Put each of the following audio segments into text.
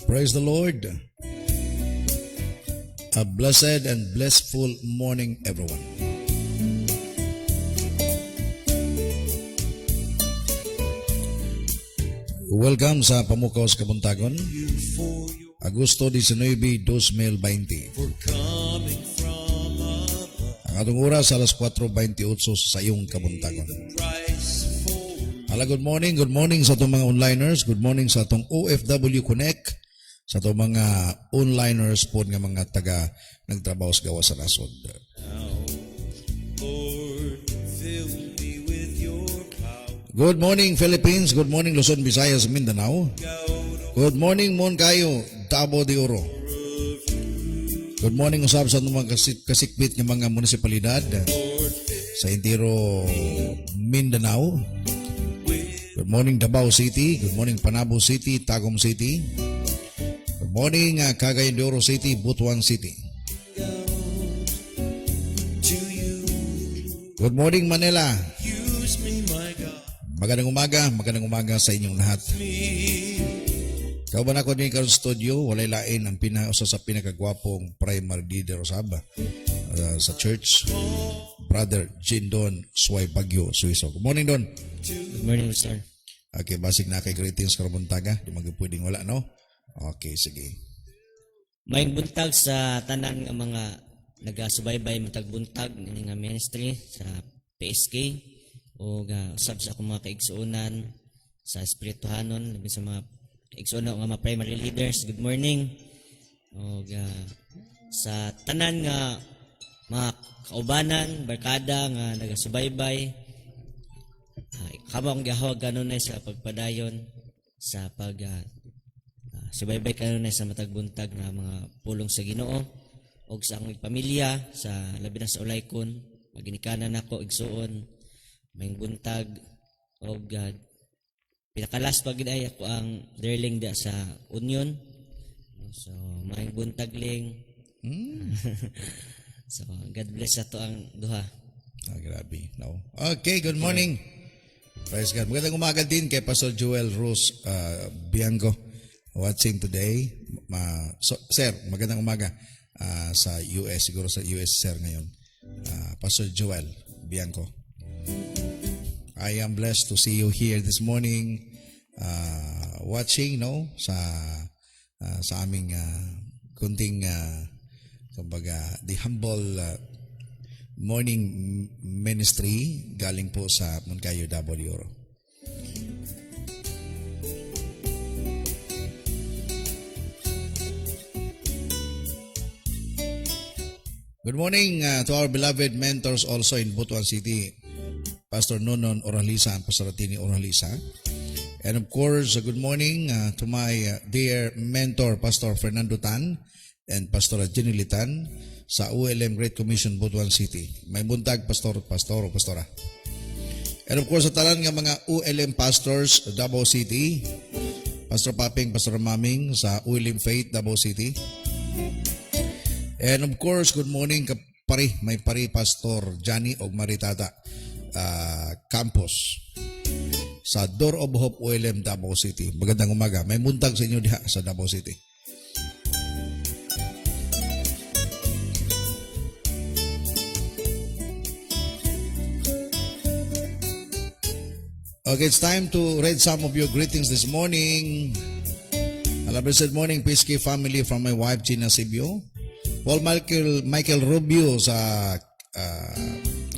Praise the Lord. A blessed and blissful morning, everyone. Welcome sa Pamukaw sa Kabuntagon, Agosto 19, 2020. Ang atong oras alas 4:28 sa iyong Kabuntagon. Good morning sa itong mga onliners, good morning sa itong OFW Connect, sa itong mga onliners po nga mga taga nagtrabaho sa gawa sa nasod. Good morning Philippines, good morning Luzon, Visayas, Mindanao. Good morning mon kayo, Davao de Oro. Good morning usab sa mga kasikbit ng mga munisipalidad sa entero Mindanao. Good morning Davao City, good morning Panabo City, Tagum City. Good morning Cagayan de Oro City, Butuan City. Good morning Manila. Magandang umaga sa inyong lahat. Kauban ako din karon studio, walay lain ang usa sa pinakagwapong primary leader usab sa church, Brother Jindon Suway Bagyo, Suiso. Good morning Don. Good morning, sir. Okay, basig na kay greetings karong buntaga, di magpwedeng wala no. Okay, sige. Maayong buntag sa tanan nga mga nagasubaybay matag buntag ni nga ministry sa PSK o usab sa akong mga kaigsuonan sa espirituhanon labi sa mga kaigsuonan nga mga primary leaders. Good morning. O sa tanan nga mga kaubanan, barkada nga nagasubaybay, kamang gahawag kanunay sa pagpadayon sa subaybay kanunay sa matag buntag nga mga pulong sa Ginoo o sa akong pamilya sa labi na sa ulaykon maginikanan ako igsuon mayong buntag o pinakalas pag ay ako ang darling da sa Union, so mayong buntag ling. So God bless ato ang duha. Grabe no. Okay, good morning. Praise God. Magandang umaga din kay Pastor Joel Rose Bianco watching today. Sir, magandang umaga sa US, siguro sa US sir ngayon. Pastor Joel Bianco. I am blessed to see you here this morning watching no sa aming kunting kumbaga the humble morning ministry galing po sa Moncayo, Davao de Oro. Good morning to our beloved mentors also in Butuan City, Pastor Nonon Oralisa and Pastor Tini Oralisa. And of course, good morning to my dear mentor, Pastor Fernando Tan and Pastor Jenny Litan sa ULM Great Commission, Butuan City. May buntag, Pastora. And of course, sa talan nga mga ULM pastors, Davao City, Pastor Paping, Pastor Maming sa ULM Faith, Davao City. And of course, good morning may pari Pastor Johnny og Maritata Campus sa Door of Hope ULM Davao City. Magandang umaga. May buntag sa inyo diha sa Davao City. Okay, it's time to read some of your greetings this morning. Hello, blessed morning, PSK family from my wife, Gina Sibio. Paul Michael Rubio sa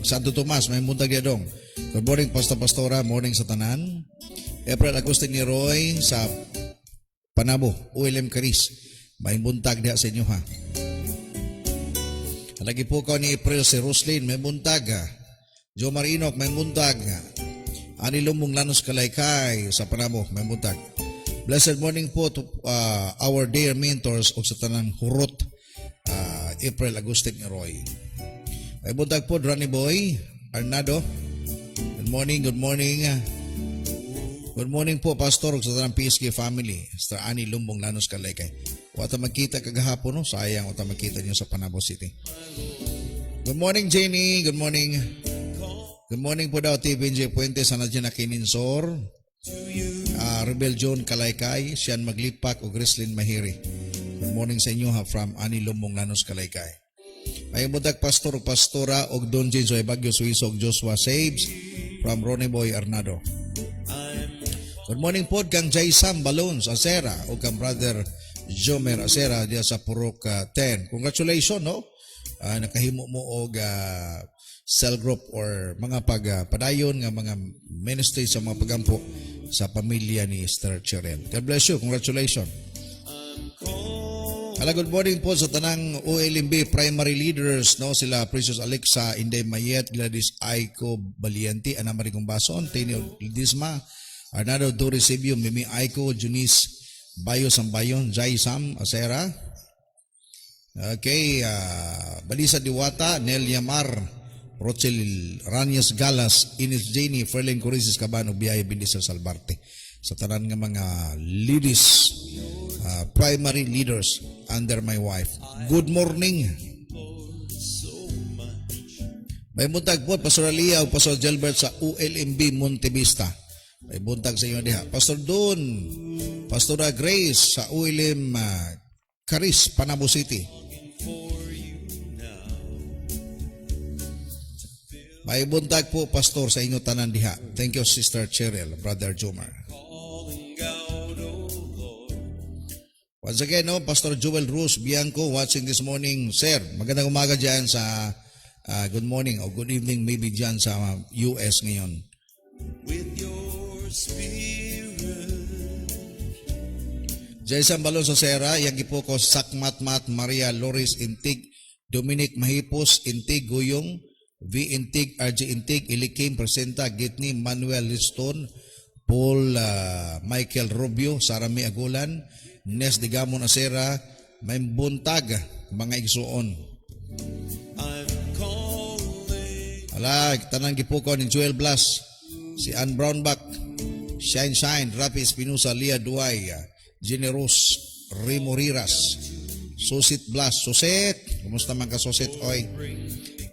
Santo Tomas, may buntag yadong. Good morning, Pastora, morning sa tanan. April Agustin ni Roy sa Panabo, ULM Caris. May buntag diha sa inyo ha. Lagi po ko ni April si Roslyn, may buntag ha. Joe Marinok, may buntag ha. Ani Lumong Lanos Kalaykay sa Panabo, may buntag. Blessed morning po to our dear mentors o sa tanang hurot, April Agustin ni Roy. May buntag po, Ronnie Boy Arnado. Good morning. Good morning po, Pastor, sa tanang PSK family. Sa Ani Lumong Lanos Kalaykay. Wata magkita kagahapon, no? Sayang wata magkita niyo sa Panabo City. Good morning, Jenny. Good morning. Good morning po daw, TVNJ Puente, sana dyan na kininsor. Rebel John Kalaykay, Sian Maglipak ug Grislin Mahiri. Good morning sa inyo ha from Ani Lumong Nanos Kalaykay. May budak pastor ug pastora og Don Jinsoy Bagyo Suiso ug Joshua Saves from Ronnie Boy Arnado. Good morning po kang Jay Sam Balons Asera o kang brother Jomer Asera diya sa Purok 10. Congratulations no. Nakahimo mo og cell group or mga padayon nga mga ministry sa mga pagampo sa pamilya ni Esther Cherel. God bless you. Congratulations. Hello, good morning po sa tanang OLMB primary leaders no, sila Precious Alexa Inday Mayet, Gladys Aiko Balianti, Ana Marie Bason, Tenio Lidisma, Arnado Dorisibio, Mimi Aiko, Junice Bayo Sambayon, Jai Sam Asera. Okay, Balisa Diwata, Nel Yamar, Rochel Ranias Galas, Ines Jenny, Ferlin Corisis Cabano, Biyaya Bindisar Salbarte. Sa tanan nga mga ladies, primary leaders under my wife. Good morning. May buntag po, Pastor Alia o Pastor Gilbert sa ULMB Montevista. May buntag sa inyo diha. Pastor Don, Pastora Grace sa ULM Caris, Panabo City. May buntag po, Pastor, sa inyo tanan diha. Thank you, Sister Cheryl, Brother Jomar. Once again, no, Pastor Joel Rose Bianco watching this morning. Sir, magandang umaga dyan sa good morning o good evening maybe dyan sa US ngayon. With your spirit. Jason Balon sa Sera, yagi po ko Sakmatmat, Maria Loris Intig, Dominic Mahipos Intig, Guyong, V Intig, RJ Intig, Ilikim Presenta, Gitni, Manuel Liston, Paul Michael Rubio, Sarami Agulan, Nes de Gamon Asera, may buntag mga igsuon. Ala, tanang gipuko ni Joel Blas, si Ann Brownback, Shine Shine, Rapi Espinosa, Lia Duay, Generous, Rimo Riras, Susit Blas, Susit, kumusta man ka Susit, oy?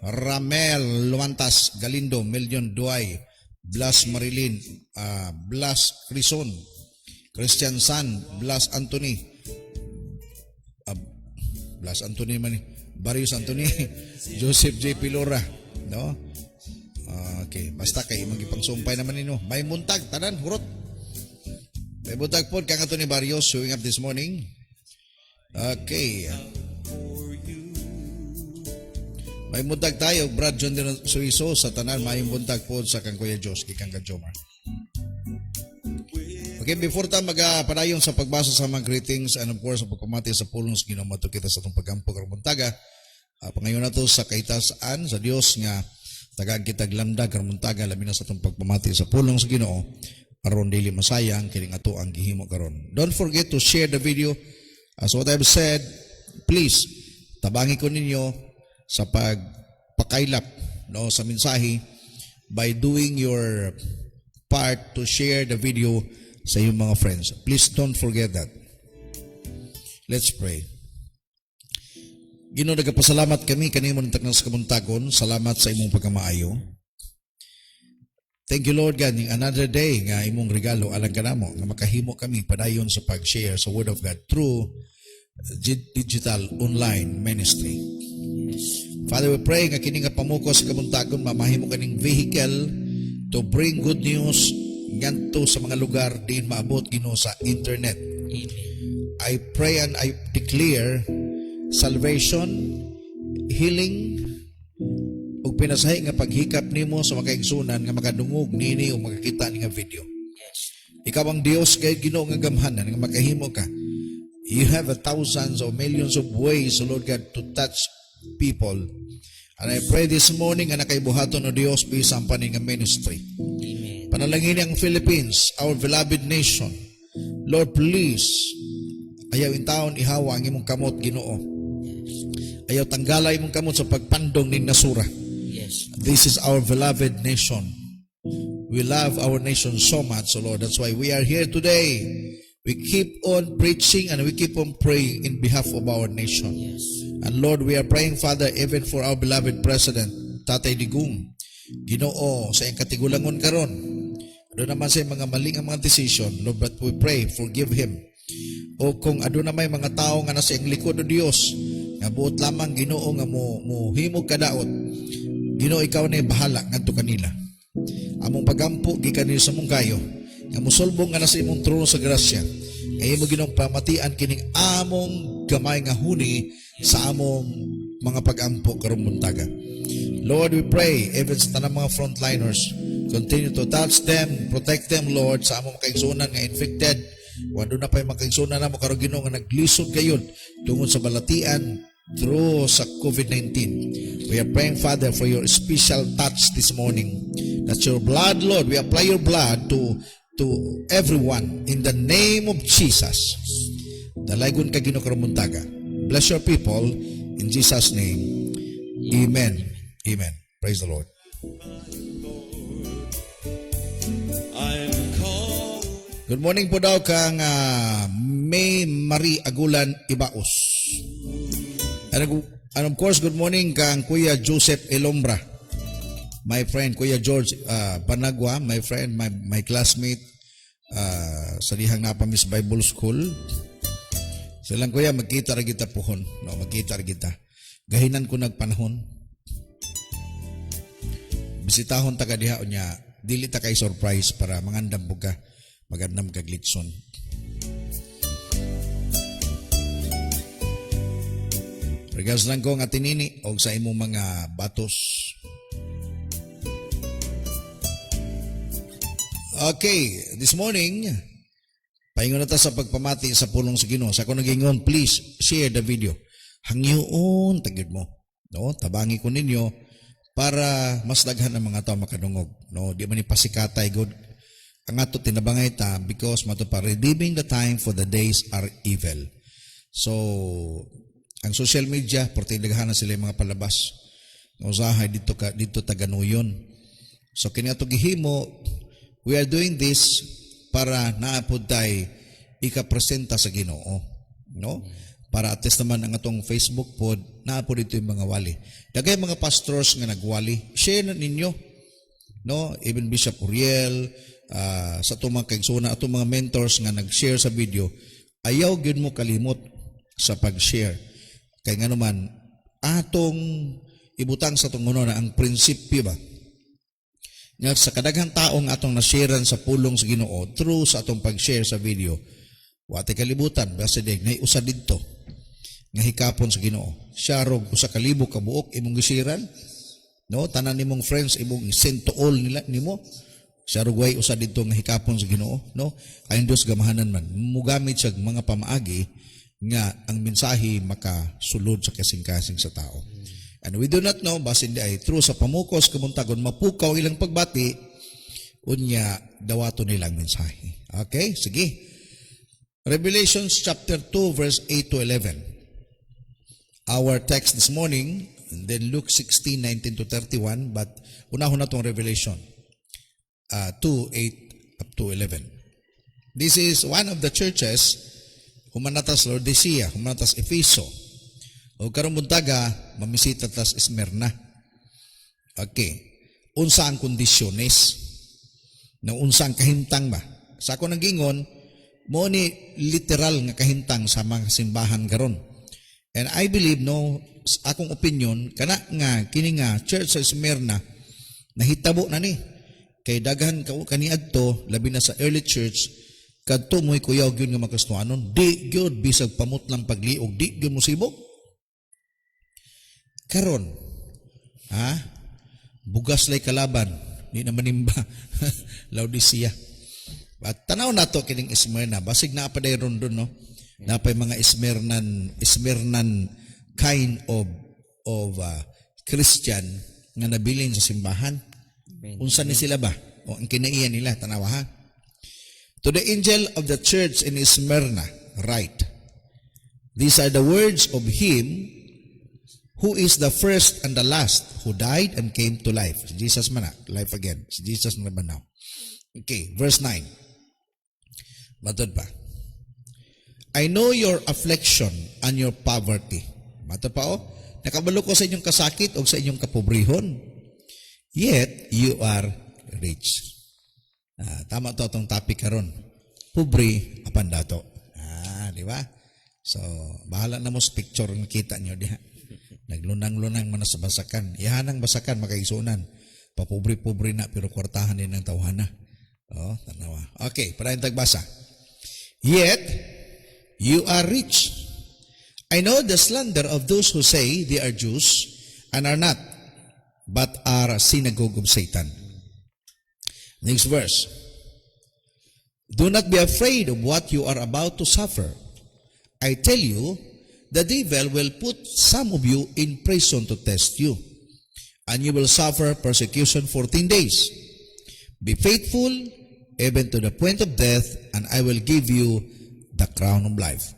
Ramel Luantas, Galindo, Million Duay, Blas Marilyn, Blas Crison, Christian San, Blas Anthony, Blas Anthony man, Barrios Anthony, Joseph J. Pilora, no? Okay, basta kay magipangsumpay naman nino. May muntag, tanan, hurot. May muntag po, kang Anthony Barrios, showing up this morning. Okay. May buntag tayo, Brad John Dino Suiso sa tanan, may buntag po sa kang Kuya Diyos, kang Jomar. Okay, before tayo magpadayon sa pagbasa sa mga greetings and of course sa pagpamati sa pulong sa Ginoo mato kita sa itong paggampo karong buntaga. Pangayon na to sa kaitasaan sa Dios nga tagaan kita glamdag karong buntaga labi na sa itong pagpamati sa pulong sa Ginoo aron dili masayang kining ato ang gihimo karon. Don't forget to share the video. As what I've said, please tabangi ko ninyo sa pagpakailap no sa mensahe by doing your part to share the video sa iyong mga friends. Please don't forget that. Let's pray. Ginoo, nagapasalamat kami kanimo nitag sa kamuntagon. Salamat sa imong pagkamaayo. Thank you Lord God, ng another day nga imong regalo alang kanamo nga makahimo kami padayon sa pag-share sa Word of God through digital online ministry. Father, we pray nga kini nga pamuko sa kamuntagon mamahimo kaning vehicle to bring good news nganto sa mga lugar din maabot Ginoo sa internet. Amen. I pray and I declare salvation, healing, ug pinasahi nga paghikap nimo sa mga igsunan nga makadungog nini o makakita ni nga video. Yes. Ikaw ang Dios kay Ginoo nga gamhanan nga makahimo ka. You have thousands or millions of ways, Lord God, to touch people. And I pray this morning nga nakaibuhaton o Dios bisan pa ni nga ministry. Amen. Panalangin ang Philippines, our beloved nation. Lord, please, ayaw in taon ihawa ang imong kamot, Ginoo. Yes. Ayaw tanggala imong kamot sa pagpandong ning nasura. Yes. This is our beloved nation. We love our nation so much, so Lord. That's why we are here today. We keep on preaching and we keep on praying in behalf of our nation. Yes. And Lord, we are praying, Father, even for our beloved President, Tatay Digong. Ginoo, sa iyang katigulangon karon, doon naman sa mga maling ang mga decision, Lord, but we pray, forgive him. O kung ado na may mga tao nga nasa iyang likod o Dios, nga buot lamang Ginoo nga mo himog kadaot, Ginoo ikaw na bahala ngadto kanila. Among pagampo gikan sa mong kayo, nga mosulbong nga nasa imong trono sa grasya, kay mo Ginoong pamatian kining among gamay nga huni sa among mga pagampo karong buntaga. Lord, we pray, even sa tanang mga frontliners, continue to touch them, protect them, Lord, sa among kaigsunan nga infected. Wado na pa yung makaigsunan na mo karong Ginoo nga naglisod gayon tungod sa balatian through sa COVID-19. We are praying, Father, for your special touch this morning. That your blood, Lord, we apply your blood to everyone in the name of Jesus. Dalaygon ka Ginoo karong buntaga. Bless your people in Jesus' name. Amen. Amen. Praise the Lord. Good morning po daw kang May Marie Agulan Ibaos. And of course, good morning kang Kuya Joseph Elombra. My friend, Kuya George Panagwa, my friend, my classmate sa dihang Napamis Bible School. Silang kuya, magkita ra kita pohon. No, magkita ra kita. Gahinan ko nagpanahon. Bisitahon ta ka diha unya, dili ta kay surprise para mangandam po ka, magandam ka glitson. Regards lang ko nga tinini og sa imong mga batos. Okay, this morning, paingon na ta sa pagpamati sa pulong sa Ginoo. Sa ako nagingon, please share the video. Hangyoon, tagid mo. No, tabangi ko ninyo para mas daghan ang mga tao makadungog. No, di man ipasikatay good. Ang ato tinabangay ta because mato pa redeeming the time for the days are evil. So, ang social media portay daghan na sila yung mga palabas. Usahay dito taganuyon. So kini ato gihimo, we are doing this para naapod tay ikapresenta sa Ginoo, no? Para at least naman ang atong Facebook pod naapod dito yung mga wali. Dagay mga pastors nga nagwali, share na ninyo, no? Even Bishop Uriel, sa atong mga kaigsunan, atong mga mentors nga nag-share sa video, ayaw gyud mo kalimot sa pag-share. Kay nga naman atong ibutang sa atong na ang prinsipyo ba? Nga sa kadaghang taong atong nasharean sa pulong sa Ginoo through sa atong pag-share sa video, wate kalibutan basta dig nay usa didto nga hikapon sa Ginoo. Siya rog usa ka libo ka buok imong gisharean, no? Tanan nimong friends imong send to all nila nimo. Siya rog way usa didto nga hikapon sa Ginoo, no? Ayon Dios gamahanan man mugamit siya mga pamaagi nga ang mensahe makasulod sa kasing-kasing sa tao. And we do not know, basin di ay true sa pamukos, kamuntagon, mapukaw ilang pagbati, unya, dawato nilang mensahe. Okay, sige. Revelations chapter 2, verse 8 to 11. Our text this morning, and then Luke 16, 19 to 31, but unahon na itong Revelation 2, 8 up to 11. This is one of the churches, humanatas Laodicea, humanatas Efeso, o karong buntaga, mamisita tas Esmerna. Okay. Unsa ang kondisyones? Na unsa ang kahintang ba? Sa ako nagingon, mo ni literal nga kahintang sa mga simbahan karon. And I believe, no, sa akong opinion, kana nga, kini nga, church sa Esmerna, nahitabo na ni. Kay daghan kaniadto, labi na sa early church, kadto mo'y kuyaw yun nga makastuanon, di gyud bisag pamutlang pagliog, di gyud musibok. Karon, bugas lay kalaban, ni na manimba, Laodicea. At tanaw na to kining Esmerna, basig na pa day ron doon, no? Napay mga Esmernan kind of Christian nga nabilin sa simbahan. Unsa ni sila ba? O ang kinaiyan nila, tanawa ha? To the angel of the church in Smyrna, write, these are the words of him who is the first and the last, who died and came to life. Si Jesus man na, life again. Si Jesus na ba now? Okay, verse 9. Matod pa. I know your affliction and your poverty. Matod pa nakabalo ko sa inyong kasakit o sa inyong kapobrehon. Yet, you are rich. Tama to itong topic karon. Pobre apan dato. Di ba? So, bahala na mo sa picture nga kita nyo diha. Naglunang-lunang man sa basakan. Ihanang basakan makaigsunan. Papobre-pobre na pero kwartahan din ng tawhana. Tanawa. Okay, para yung tagbasa. Yet, you are rich. I know the slander of those who say they are Jews and are not, but are a synagogue of Satan. Next verse. Do not be afraid of what you are about to suffer. I tell you, the devil will put some of you in prison to test you, and you will suffer persecution 14 days. Be faithful even to the point of death, and I will give you the crown of life.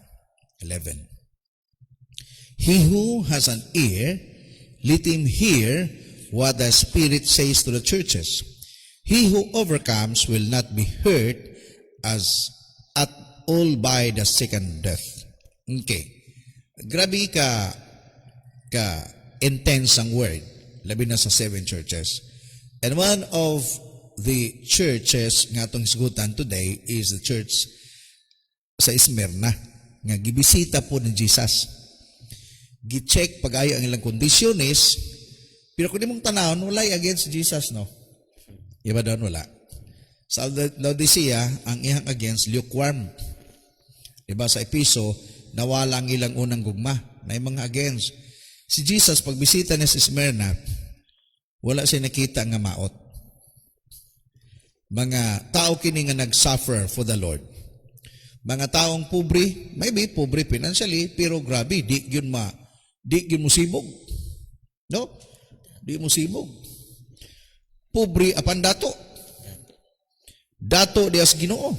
11. He who has an ear, let him hear what the Spirit says to the churches. He who overcomes will not be hurt as at all by the second death. Okay. Grabe ka intense ang word, labi na sa 7 churches. And one of the churches nga itong isgutan today is the church sa Smyrna, nga gibisita po ni Jesus. Gi-check pag-ayo ang ilang kondisyones, pero kung di mong tanawon, wala against Jesus, no? Iba doon, wala. Sa Laodicea, ang ihang against, lukewarm. Diba sa Episo, nawala ang ilang unang gugma, na yung mga against. Si Jesus, pagbisita niya sa Smyrna, wala siya nakita nga maot. Mga tao kini nga nag-suffer for the Lord. Mga taong pobre, maybe pobre financially, pero grabe, di yun mo sibog. No? Di mo sibog. Pobre apan dato. Dato dias Ginoo.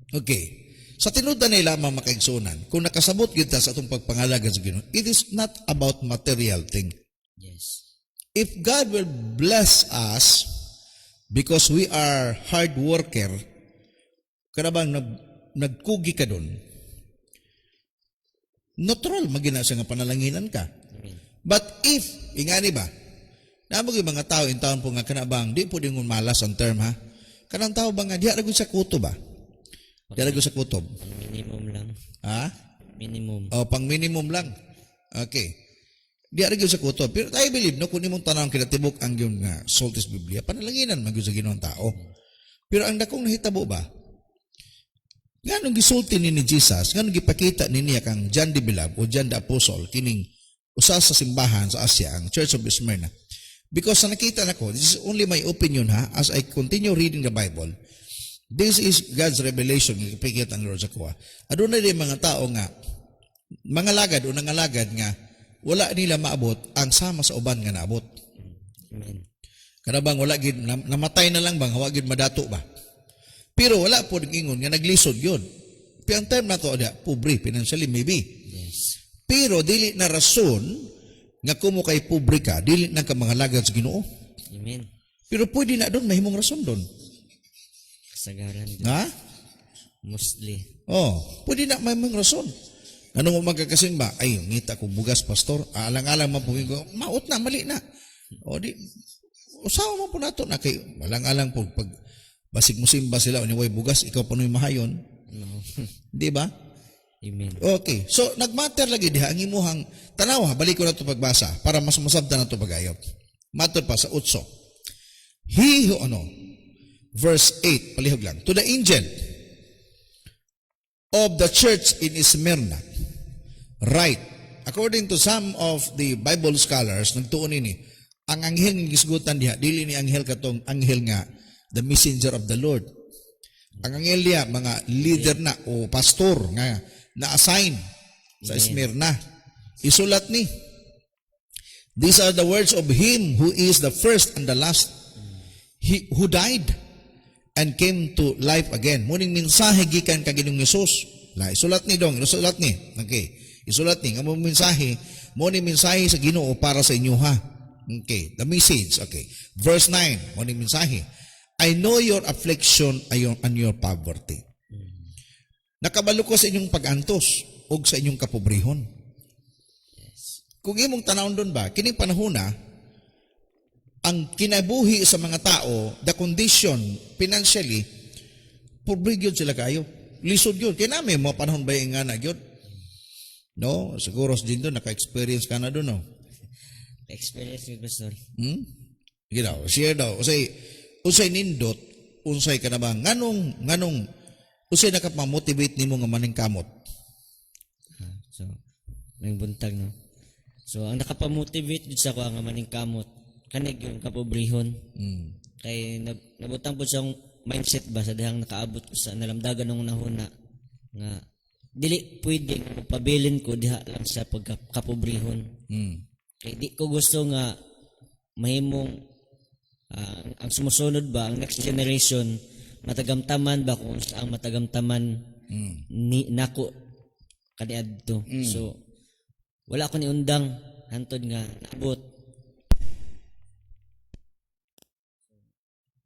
Okay. Sa tinuod nila mga makaigsunan, kung nakasabot kita sa atong pagpangalaga sa Ginoo, it is not about material thing. Yes. If God will bless us because we are hard worker, karabang nagkugi ka doon, natural magina siya nga panalanginan ka. Amen. But if, ingani ba, namag yung mga tao, in taon po nga kanabang, di po din malas ang term ha, kanang tao ba nga, di aragon sa kuto ba? Di aragon sa kutob. Pang minimum lang. Ha? Minimum. Pang minimum lang. Okay. Di aragon sa kutob. Pero tayo believe, no, kung imong tanawang kinatibok ang yung Psaltis Biblia, panalanginan mag sa Ginoong tao. Pero ang dakong nahitabo ba? Nganong gisulti ni Jesus, nganong gipakita ni niya kang John the Beloved o John the Apostle, kining usa sa simbahan sa Asia, ang Church of Smyrna. Because sa nakita na ko, this is only my opinion ha, as I continue reading the Bible, this is God's revelation, ipakita ang Lord sa kuha. Aduna rin mga tao nga, mga lagad o nangalagad nga, wala nila maabot ang sama sa uban nga naabot. Amen. Karabang wala gid namatay na lang bang hawa gid madato ba? Pero wala po ingon nga naglisod yun. Pero ang term na to ada pobre financially maybe. Yes. Pero dili na rason nga kumo kay pobre ka, dili na ka mga lagad sa Ginoo. Amen. Pero pwede na doon mahimong rason doon. Kasagaran. Ha? Mostly. Pwede na mahimong rason. Anong magkakasing ba? Ay, ngita ko bugas pastor. Alang-alang man po ko, maot na mali na. Di usawa mo po nato na kay alang-alang po pag basig mo simba sila o niway bugas, ikaw pa nung mahayon. No. Di ba? Amen. Okay. So, nagmatter lagi diha ang imuhang tanaw ha, balik ko na ito pagbasa para mas masabda na ito pagayop. Matter pa sa 8. He who, verse 8, palihog lang. To the angel of the church in Smyrna, write, according to some of the Bible scholars, nagtuon ini, ang anghel ng gisgutan diha, dili ni anghel katong anghel nga, the messenger of the Lord. Ang anghel diha, mga leader na o pastor nga na-assign sa Smyrna. Isulat ni, these are the words of him who is the first and the last, he who died and came to life again. Muning mensahe gikan kag Ginoong Hesus. Isulat ni dong, isulat ni. Okay. Isulat ni ang mensahe, muning mensahe sa Ginoo para sa inyo ha. Okay, the message. Okay. Verse 9, muning mensahe. I know your affliction and your poverty. Nakabalo ko sa inyong pag-antos o sa inyong kapobrehon. Yes. Kung imong tanawon doon ba, kining panahon na, ang kinabuhi sa mga tao, the condition financially, pobre gyud sila kayo. Lisod yun. Kaya namin, mga panahon ba yung nga na yun? No? Siguro sa din doon, naka-experience ka na doon, no? Experience with Pastor. You know, share daw. Usay nindot, unsay ka na ba? Nganong, usay nakapamotivate nimo nga maning kamot. So, may buntag, no? So, ang nakapamotivate dito sa ko ang maning kamot, kanig yung kapobrihon. Kay nabutang po siyang mindset ba sa dihang nakaabot ko sa nalamdagan ng nahuna nga dili pwede pabilin ko diha lang sa pagkapobrihon. Kay di ko gusto nga mahimong ang sumusunod ba, ang next generation matagamtaman ba kung ang matagamtaman ni nako kaniadto. So wala ko ni undang hantod nga naabot.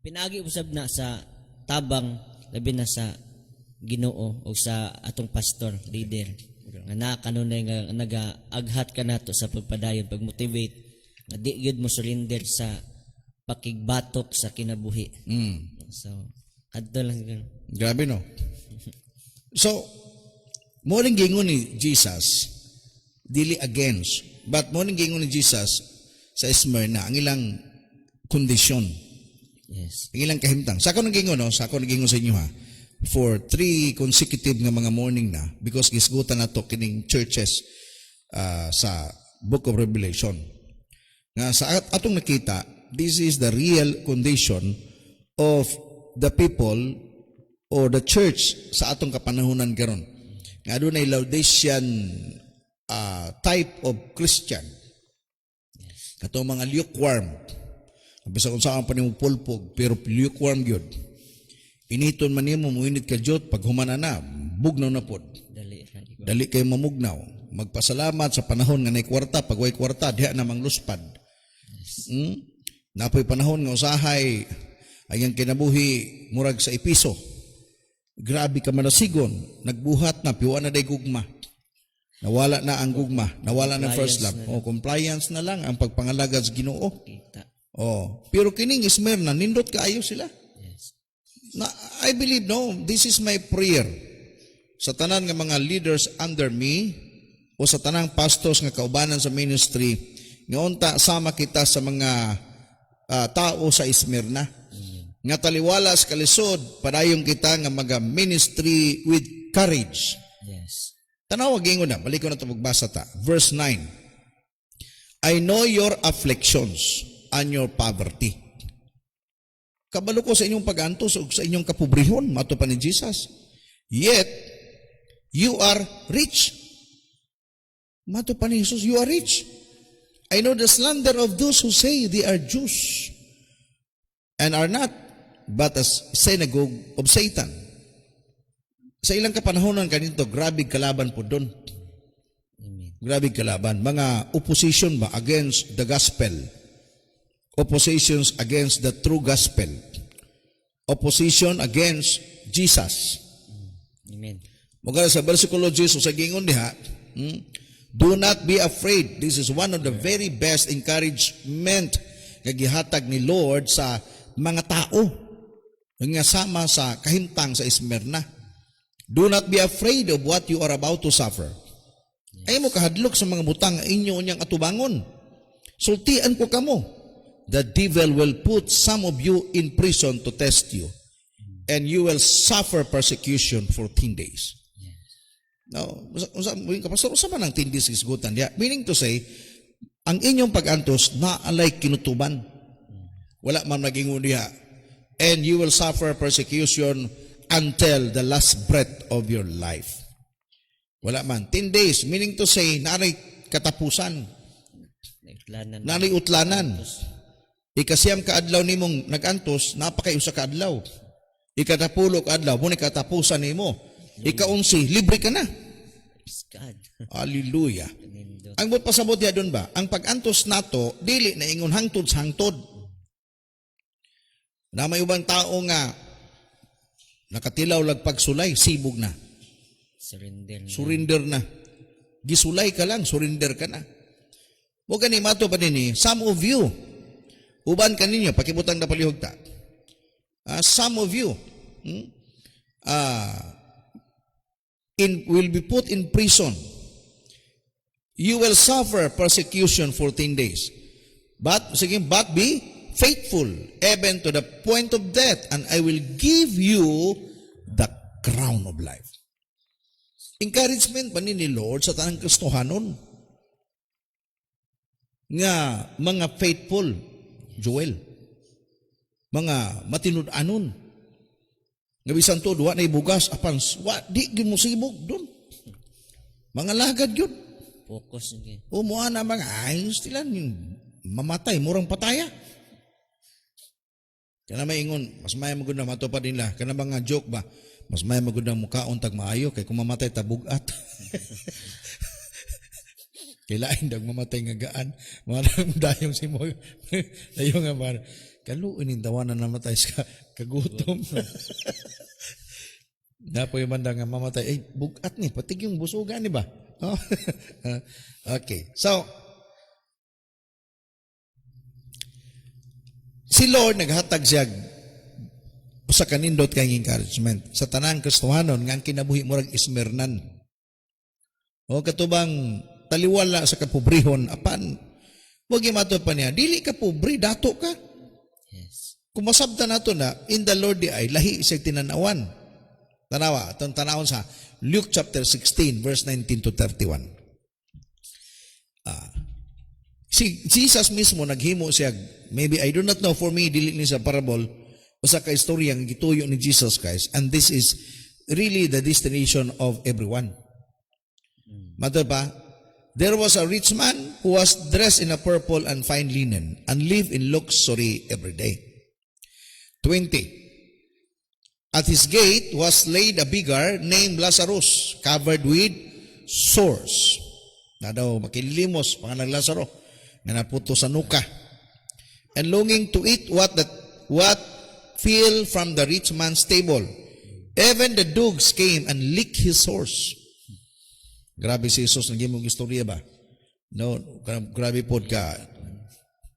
Pinagi usab na sa tabang labi na sa Ginoo o sa atong pastor leader nga na kanunay nga nagaaghat ka nato sa pagpadayon pagmotivate nga di gyud mo surrender sa pakigbatok sa kinabuhi. So adto lang gyud. Grabe, no? So, morning gingon ni Jesus, dili against, but morning gingon ni Jesus sa Smyrna, ang ilang kondisyon. Yes. Ang ilang kahimtang. Sa ako nagingon, no? Sa ako nagingon sa inyo, ha? For 3 consecutive nga mga morning na, because gisgutan na to kining churches sa Book of Revelation. Nga sa atong nakita, this is the real condition of the people or the church sa atong kapanahunan karon. Nga doon ay Laodicean type of Christian. Kato mga lukewarm. Bisa kung saan pa nimo pulpog, pero lukewarm gyud. Initon man nimo muinit ka jot pag humana na, bugnaw na pod. Dali kay mamugnaw. Magpasalamat sa panahon nga nay kwarta, pag way kwarta diha na mangluspad. Napoy panahon nga usahay ayang kinabuhi murag sa ipiso. Grabe ka manasigon, nagbuhat na piwa na day gugma. Nawala na ang gugma, nawala na first love. Compliance na lang ang pagpangalagad sa Ginoo. Pero kining Smyrna, nindot kaayo sila. Yes. Na, I believe, no, this is my prayer. Sa tanan nga mga leaders under me, o sa tanang pastors nga kaubanan sa ministry, nga unta sama kita sa mga tao sa Smyrna. Nga taliwala sa kalisod, padayong kita nga mga ministry with courage. Yes. Tanaw, gingon na, balik ko na ito magbasa ta. Verse 9. I know your afflictions and your poverty. Kabalo ko sa inyong pag-antos o sa inyong kapobrihon, mato pa ni Jesus. Yet, you are rich. Mato pa ni Jesus, you are rich. I know the slander of those who say they are Jews and are not, but as synagogue of Satan. Sa ilang kapanahonan kanito, grabe kalaban po doon. Grabe kalaban. Mga opposition ba against the gospel? Oppositions against the true gospel. Opposition against Jesus. Amen. Mga sa versikulo Jesus sa gingon diha, do not be afraid. This is one of the very best encouragement nga gihatag ni Lord sa mga tao nga sama sa kahimtang sa Smyrna. Do not be afraid of what you are about to suffer. Ay mo kahadlok sa mga butang inyo unyang atubangon. Sultian ko kamo. The devil will put some of you in prison to test you, and you will suffer persecution for 10 days. Now, kapastor, usa man ang 10 days isgutan diya. Meaning to say, ang inyong pag-antos na alay kinutuban. Wala man nagingon diha. And you will suffer persecution until the last breath of your life. Wala man. 10 days, meaning to say, naray katapusan. Naray utlanan. Ikasiyam kaadlaw nimong nag-antos, napakayusa kaadlaw. Ikatapulo kaadlaw, muna katapusan nimo. Ika-11, libre ka na. God. Hallelujah. Ang buot pasabot niya doon ba? Ang pag-antos nato, dili na ingon hangtod sa hangtod. Na may ubang tao nga, nakatilaw lagpagsulay, sibog na. Surrender na. Gisulay ka lang, surrender ka na. Huwag ka ni mato pa din some of you Uban kaninyo, pakibutang na palihog ta. Some of you will be put in prison. You will suffer persecution 14 days. But be faithful, even to the point of death, and I will give you the crown of life. Encouragement pa ni Lord sa tanang Kristohanon nga mga faithful, Joel, mga matinud-anon, nga bisan to, duwa na ibugas, apan, di gimusibog doon. Mga lagad yun. Focus nyo. Umuha na mga ayos nila, mamatay, murang pataya. Kana may ingon, mas may magud na matupad nila. Kana mga joke ba? Mas may magud na mukhaon tag maayo kay kung mamatay tabugat. Kailain dag mamatay nga gaan. Marang dayong si mo. Dayo nga man. Kaluin ning tawanan namatay sa kagutom. Napo yung banda nga mamatay. Ay, bugat ni. Patig yung busugan ni ba? Oh. Okay. So, si Lord naghatag siya sa kanindot kay encouragement sa tanang Kristohanon nga ang kinabuhi murag ismernan. O katubang taliwala sa kapobrehon apan wag imato pa niya dili ka pobre dato ka. Yes. Kung masabta nato na in the Lord di ay lahi isig tinanawan. Tanawa atong tanawon sa Luke chapter 16 verse 19 to 31. Si Jesus mismo naghimo siya, maybe I do not know, for me dili ni sa parable usa ka istorya nga gituyo ni Jesus Christ, and this is really the destination of everyone. Matter pa, there was a rich man who was dressed in a purple and fine linen and lived in luxury every day. 20. At his gate was laid a beggar named Lazarus, covered with sores. Na daw makilimos pangalang Lazaro nga naputo sa nuka, and longing to eat what fell from the rich man's table. Even the dogs came and licked his sores. Grabe si Jesus nang gimong istorya ba? No, grabe pod ka.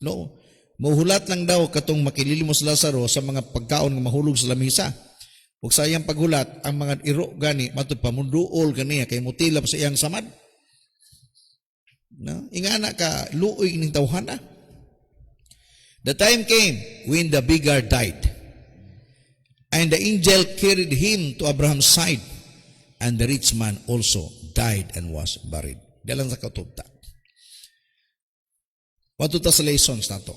No, mahulat lang daw katong makililimos Lazaro sa mga pagkaon nga mahulog sa lamisa. Ug sa iyang paghulat, ang mga iro gani matud pamunduol kaniya kay mutilap sa iyang samad. No, ingana ka luoy ning tawhana. The time came when the beggar died, and the angel carried him to Abraham's side, and the rich man also died and was buried. Dalang sa katubta. Matuta sa lessons na to.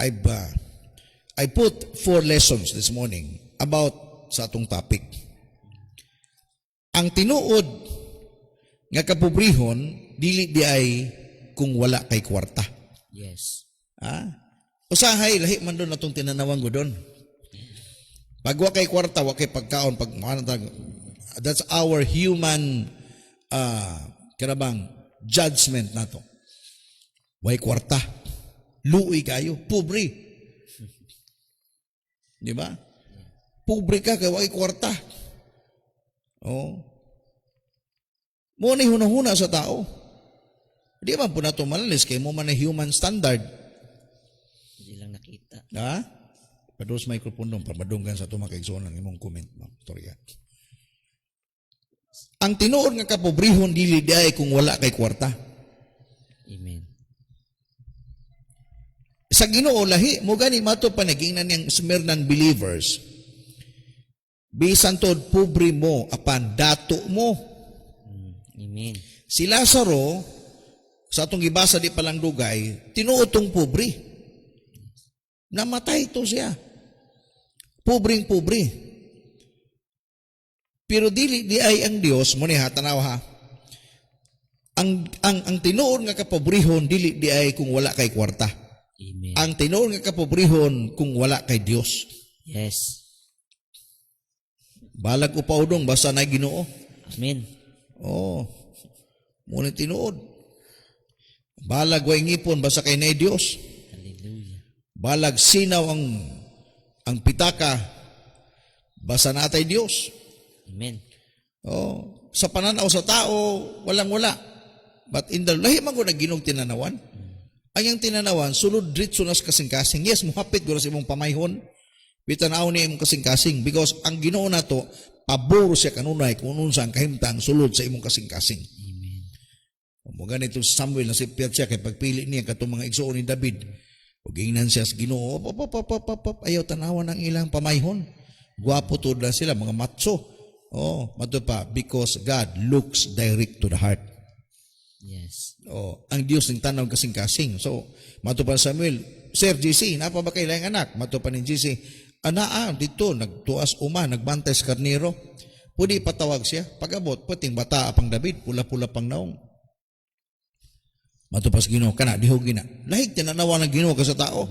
I put 4 lessons this morning about sa atong topic. Ang tinuod nga kapobrehon dili di ay kung wala kay kwarta. Yes. Usahay lahi man doon atong tinanawang gudon. Pag wa kay kwarta, wa kay pagkaon, that's our human karabang judgment nato. Way kwarta. Luoy kayo, pobre. Di ba? Pobre ka kay way kwarta. Oh. Mo ni hunahuna sa tao. Di ba po nato malalis kay mo man na human standard. Hindi lang nakita. Pados microphone dong, pamadunggan sa tumakigsoon ng imong comment. Storya. Ang tinuod nga kapobrehon dili di ay kung wala kay kwarta. Amen. Sa Ginoo lahi mo gani mato panagingnan yang Smyrnan believers. Bisan tod pobre mo apan dato mo. Amen. Si Lazaro sa atong gibasa di palang dugay, tinuod tong pobre. Namatay to siya. Pobreng-pobre. Pero dili di ay ang Dios mo ni tanaw ha. Ang tinuod nga kapobrehon dili di ay kung wala kay kwarta. Amen. Ang tinuod nga kapobrehon kung wala kay Dios. Yes. Balag upaw dong basta na Ginoo. Amen. Muna tinuod. Balag way ngipon basta kay na Dios. Hallelujah. Balag sinaw ang pitaka basta natay Dios. Amen. Sa pananaw sa tao, walang wala. But in the lahi man ko na Ginoong tinanawan. ang iyang tinanawan, sulod dritso nas kasing-kasing. Yes, muhapit gura sa imong pamayhon. Bitanaw niya imong kasing-kasing. Because ang Ginoo na to, pabor siya kanunay kung unsa ang kahimtang sulod sa imong kasing-kasing. Amen. Mo ganito si Samuel na si siya kay pagpili niya katong mga igsuon ni David. Ug ingnan siya sa Ginoo, ayaw tanawan ang ilang pamayhon. Guwapo to na sila, mga matso. Oh, mato pa, because God looks direct to the heart. Yes. Oh, ang Dios ning tanaw kasing-kasing. So, mato pa Samuel, Sir GC, napa ba kay laing anak? Mato pa ni GC, anaa dito nagtuas uma, nagbantay sa karnero. Pwede patawag siya. Pagabot, pating bata pang David, pula-pula pang naong. Mato pa sa Ginoo, kana dihog gina. Lahig tinanawa ng Ginoo ka sa tao.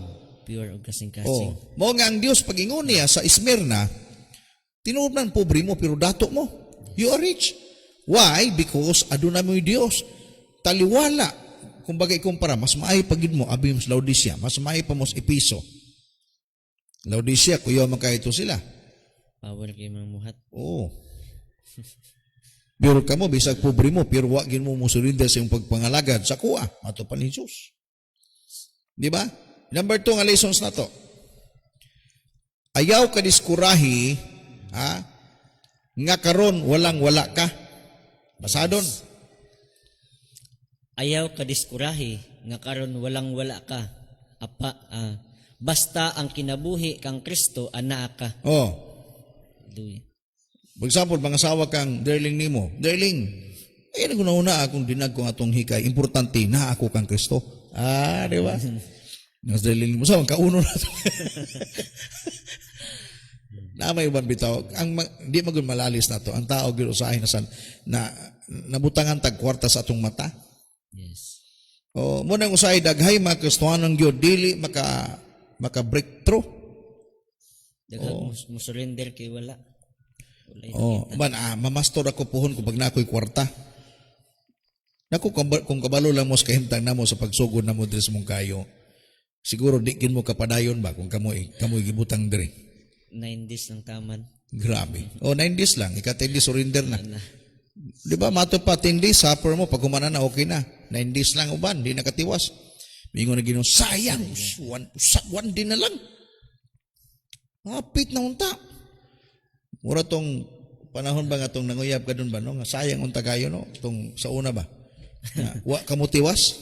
Pure o kasing-kasing. Oh, mao nga ang Dios pag-ingon niya sa Esmirna, tinuod man pobre mo pero dato mo. You are rich. Why? Because aduna mo yung Dios. Taliwala. Kung bagay kumpara, mas maay pagid mo abim sa Laodicea, mas maay pa mo sa Episo. Laodicea, kuya magkaito sila. Power kay mga muhat. Oo. Pero kamo, bisag pobre mo, pero wagin mo musurinda sa iyong pagpangalagad sa kuha. Mato pa ni Jesus. Di ba? Number 2 nga lessons na to. Ayaw ka diskurahi, nga karon walang wala ka. Basadon. Ayaw ka diskurahi nga karon walang wala ka. Basta ang kinabuhi kang Kristo ana ka. Oh. Duy. For example, mga asawa kang darling nimo. Darling, ay naguna-una akong dinag kong atong hikay. Importante na ako kang Kristo. Di ba? Nas darling mo. So, ang kauno na ito. Na may uban bitaw. Di magun malalis na to. Ang tao ginusahin na nabutangan tag kwarta sa atong mata. Yes. O, munang usay daghay mga Kristohanong Diyo, dili maka breakthrough. Daghang mo surrender kay wala. Mamastor ako puhon kung pag na ako'y kwarta. Naku, kung kabalo lang mo sa kahimtang na mo sa pagsugod na mo diri sa mong kayo, siguro di kin mo kapadayon ba kung kamoy gibutang diri. 9 days ng taman. Grabe. 9 days lang, ika-10 days surrender na. Di ba, mato pa 10 days, supper mo, pag kumana na, okay na. 9 days lang uban, di nakatiwas. Mingon na Ginoo, sayang, one day na lang. Hapit na unta. Mura tong panahon ba nga tong nanguyab ka dun ba, no? Sayang unta kayo, no? Tong sa una ba? Wa kamutiwas?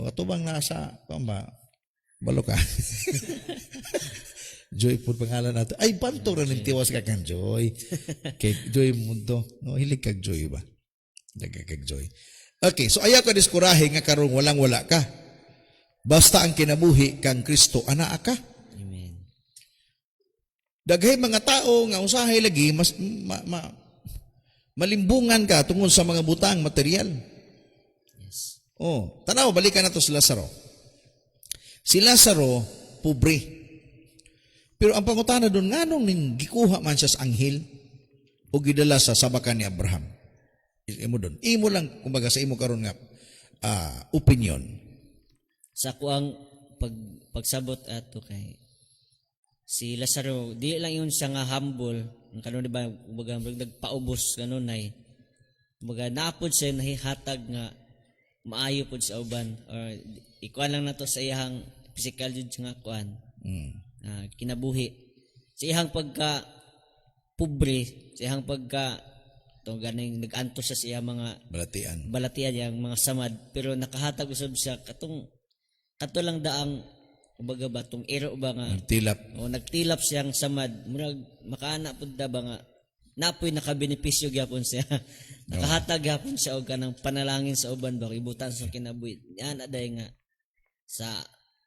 Ato bang nasa, balo ka? Joy po pangalan natin. Ay, banto rin ng tiwas ka kang Joy. Kay Joy mundo. No, hilig kag Joy ba? Hilig kag Joy. Okay, so ayaw ka diskurahe nga karong walang wala ka. Basta ang kinabuhi kang Kristo, ana ka. Amen. Daghay mga tao nga usahay lagi, mas malimbungan ka tungkol sa mga butang, material. Yes. Tanaw, balikan na to si Lazaro. Si Lazaro, pobre. Pero ang pangutana doon, nganong ning gikuha man siya sa anghel o gidala sa sabakan ni Abraham? Imo doon. Imo lang, kumbaga sa imo karon nga opinion. Sa kuang pagsabot ato kay si Lazaro, di lang yun siya nga humble. Ang kanon di ba, kumbaga nagpaubos kanon ay kumbaga naapod siya nahihatag nga maayo pod sa uban or ikuan lang nato sa iyang physical jud nga kuan. Kinabuhi sa iyang pagka pobre, sa iyang pagka ganing nag-anto siya sa iyang mga balatian yang mga samad, pero nakahatag usab siya kato lang daang kumbaga ba tong ero ba nga nagtilap siyang samad murag makaana pud da ba nga napoy nakabenepisyo gyapon siya. Nakahatag gyapon siya og kanang panalangin sa uban ba ibutan sa kinabuhi ana day nga sa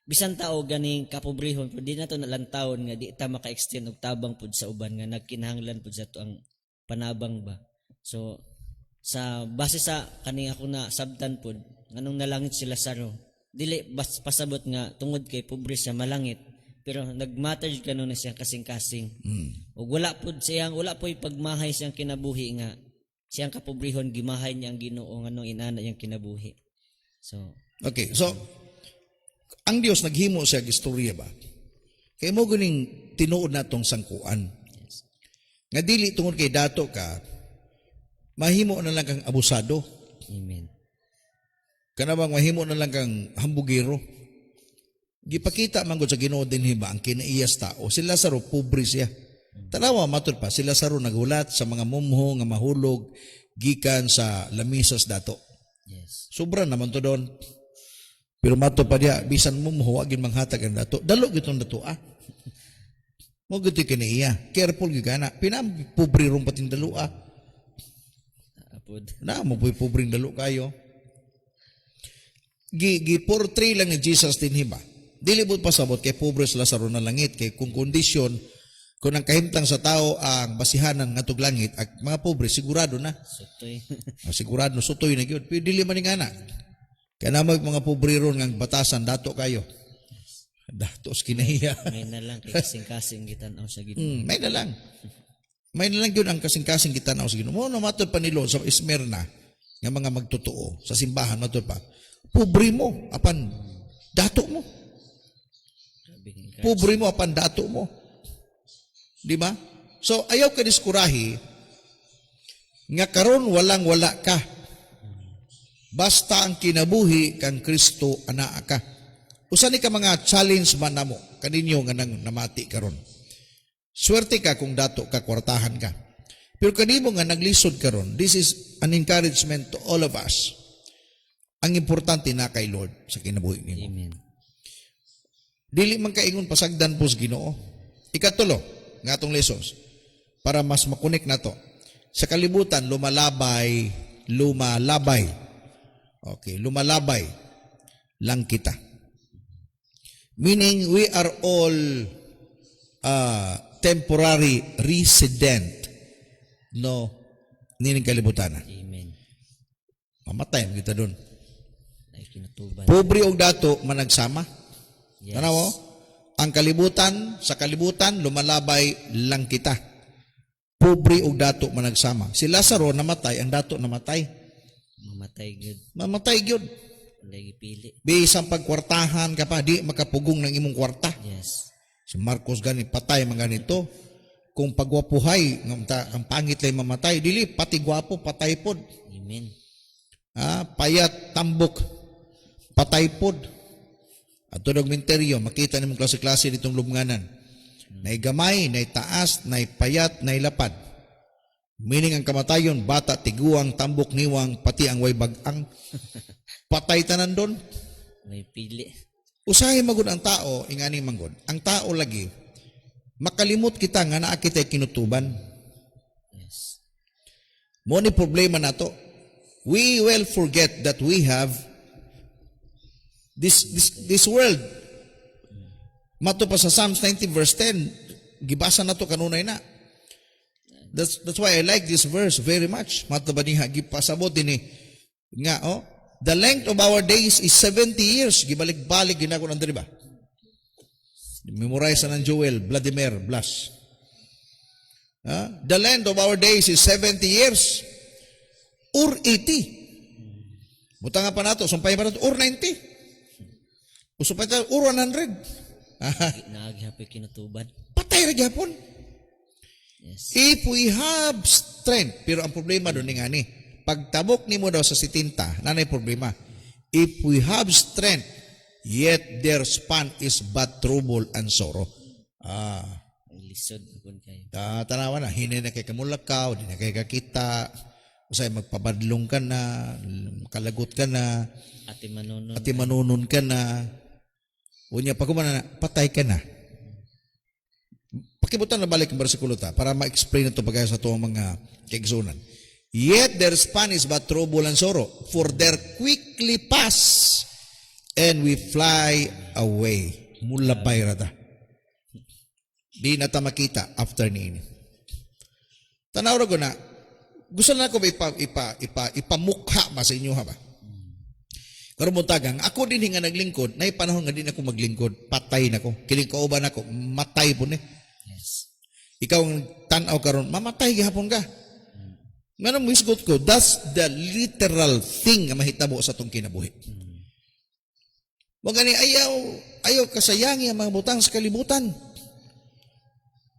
bisan tao ganing kapobrehon pud di na to nalantawon nga di ta maka-extend og tabang pud sa uban nga nagkinahanglan pud sa to ang panabang ba. So sa base sa kani ako na sabtan pud nganong nalangit si Lazaro dili pasabot nga tungod kay pobre siya malangit pero nagmatter kanon na siyang kasing-kasing. Ug wala pud siyang wala po'y pagmahay siyang kinabuhi nga siyang kapobrehon gimahay niya ang Ginoo nganong inana yang kinabuhi. So okay, so ang Dios naghimo siya istorya ba? Kay mo guning tinuod natong sangkuan. yes. Nga dili tungod kay dato ka, mahimo na lang kang abusado. Amen. Kanabang mahimo na lang kang hambugiro. Gipakita man gud sa Ginoo dinhi ba ang kinaiyas tao. Si Lazaro pobre siya. Tanawa matud pa si Lazaro nagulat sa mga mumho nga mahulog gikan sa lamisas dato. Yes. Sobra naman to doon. Pero matud pa diya bisan mumho wa gid manghatag ang dato. Dalo gitong dato ah. Mo gid kinaiya. Careful gyud kana. Pinam pobre ron pating dalo ah. Apod. Na mo puy pobreng dalo kayo. Portray lang ni Jesus din hiba. Dili bud pasabot kay pobre sa Lazaro na langit kay kung kondisyon kung ang kahimtang sa tao ang basihanan ngatog langit at mga pobre sigurado na. Sutoy. Sigurado sutoy na gyud. Pero dili man nga na. Kaya na mga pobre ron nga batasan dato kayo. Datos kinahiya. May na lang kay kasing-kasing gitanaw sa Ginoo. May na lang. May na lang yun ang kasing-kasing gitanaw sa Ginoo. Mo na matod pa nilo sa Esmerna nga mga magtotoo sa simbahan matod pa. Pobre mo apan dato mo. Pobre mo apan dato mo. Di ba? So ayaw ka diskurahi nga karon walang wala ka. Basta ang kinabuhi kang Kristo anaa ka. Usa ni ka mga challenge man namo kaninyo nga nang namati karon. Swerte ka kung dato ka kwartahan ka. Pero kanimo nga naglisod karon, this is an encouragement to all of us. Ang importante na kay Lord sa kinabuhi nimo. Amen. Dili man kaingon pasagdan po sa Ginoo. Ikatulo, nga atong lessons para mas makunik na to. Sa kalibutan lumalabay. Okay, lumalabay lang kita. Meaning we are all temporary resident nining kalibutan. Amen. Mamatay kita doon. Ay kinutuban. Pobre og dato managsama. Yes. Tanaw, ang kalibutan, sa kalibutan, lumalabay lang kita. Pobre og dato managsama. Si Lazaro namatay, ang dato namatay. Mamatay gyud. Mamatay gyud. Lagi pili. Bisang pagkwartahan ka pa, di makapugong ng imong kwarta. Yes. Si Marcos gani patay mga ganito. Kung pagwapuhay, ang pangit lang mamatay, dili, pati gwapo, patay pod. Amen. Payat, tambok, patay pod. At tunog minteryo, makita nimong klase-klase ditong lubnganan. Nay gamay, nay taas, nay payat, nay lapad. Meaning ang kamatayon, bata, tiguang, tambok, niwang, pati ang way bagang. Patay tanan doon. May pili. Usahay magud ang tao, ingani manggod. Ang tao lagi, makalimot kita nga naa kita'y kinutuban. Yes. Mo ni problema na to. We will forget that we have this world. Mato pa sa Psalms 19 verse 10, gibasa na to kanunay na. That's why I like this verse very much. Mato ba niya, gipasabot din nga, the length of our days is 70 years. Gibalik-balik, ginako nandun, ba? Memorize na ng Joel, Vladimir, Blas. The length of our days is 70 years. Or 80. Butanga pa nato, sumpay pa nato, or 90. Usumpay tayo, or 100. Naagihapay kinutuban. Patay ra gyapon. Yes. If we have strength, pero ang problema doon nga ni, pagtabok ni mo daw sa 70, nanay problema. If we have strength, yet their span is but trouble and sorrow. Lisod kun kayo. Tanawa na, hindi na kay kamulakaw, hindi na kay kakita, usay magpabadlong ka na, kalagot ka na, Ati manunon. ati manunon ka na, unya pag kumana na, patay ka na. Pakibutan na balik ang bersikulo ta para ma-explain ito pagkaya sa tuwang mga kaigsunan. Yet their span is but trouble and sorrow, for their quickly pass, and we fly away. Mulabay rata. Di na ta makita after niini. Tanaw ra ko na, gusto na ko ipamukha ba sa inyo ha ba? Karon mo tagang, ako din nga naglingkod, nay panahon nga din ako maglingkod, patay na ko, kiling kauban ako, matay po ni. Yes. Ikaw ang tanaw karon, mamatay gihapon ka. Nga nang misgot ko, that's the literal thing nga mahitabo sa tong kinabuhi. Wag gani ayaw kasayangi ang mga butang sa kalibutan.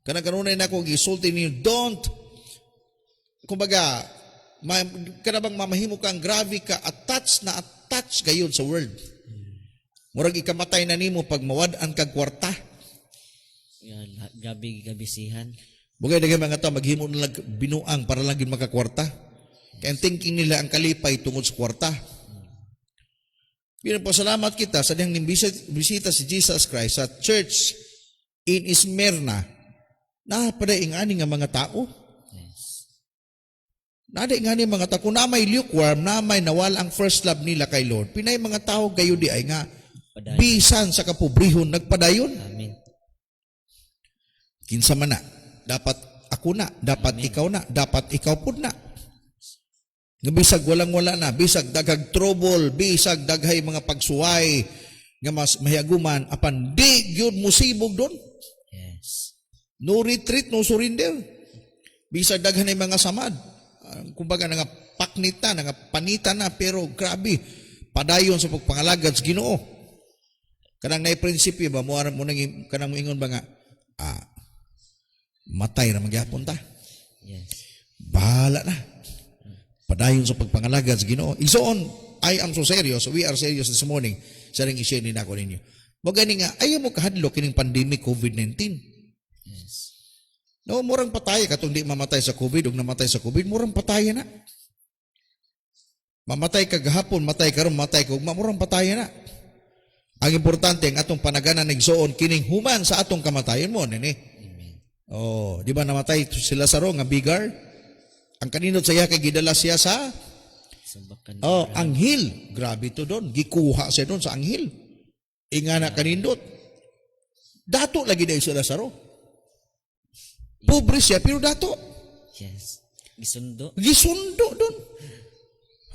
Kanunay na ako gisulti niyo, don't, kumbaga, kanabang mamahimo kang grabe ka, attach attached kayo sa world. Murag ikamatay na nimo pag mawad-an kag kwarta. Gabi sihan. Bugay daghan mga tao maghimo na lang binuang para lang gid makakwarta. Kaya ang thinking nila ang kalipay tungod sa kwarta. Pinapasalamat kita sa diyang bisita si Jesus Christ sa church in Smyrna. Napadaing ani nga mga tao. Yes. Nada nga ni mga tao, kung na may lukewarm, na may nawala ang first love nila kay Lord, pinay mga tao gayo di ay nga, Padayon. bisan sa kapobrihon, nagpadayon. Amen. Kinsa man na, dapat ako na, dapat Amen. ikaw na, dapat ikaw po na. Nga bisag walang-wala na, bisag daghag trouble, bisag daghay mga pagsuway, nga mas mahiaguman, apan di gyud musibog doon. Yes. No retreat, no surrender. Bisag daghan ay mga samad. Kumbaga nga paknita, nga panita na, pero grabe, padayon sa pagpangalagad sa Ginoo. Kanang nay prinsipyo ba, mo nang kanang moingon ba nga, matay na magyapon ta. Yes. Bahala na. Padayon sa pagpangalagad sa Ginoo. Igsoon, I am so serious, we are serious this morning, sa ring i-share din ako ninyo. Magani nga, ayaw mo kahadlo kining pandemic COVID-19. Yes. No, murang patay katong di mamatay sa COVID ug namatay sa COVID, murang patay na. Mamatay ka gahapon, matay karon, matay ka ugma, murang patay na. Ang importante ang atong panaganan igsoon kining human sa atong kamatayon mo nini. Amen. Oh, di ba namatay si Lazaro nga bigar? Ang kaninot sa iya kay gidala siya sa Sabakan. anghel. Grabe to doon. Gikuha siya doon sa anghel. Ingana kanindot. Dato lagi dahil si Lazaro. Pobre siya, pero dato. Yes. Gisundo. Gisundo doon.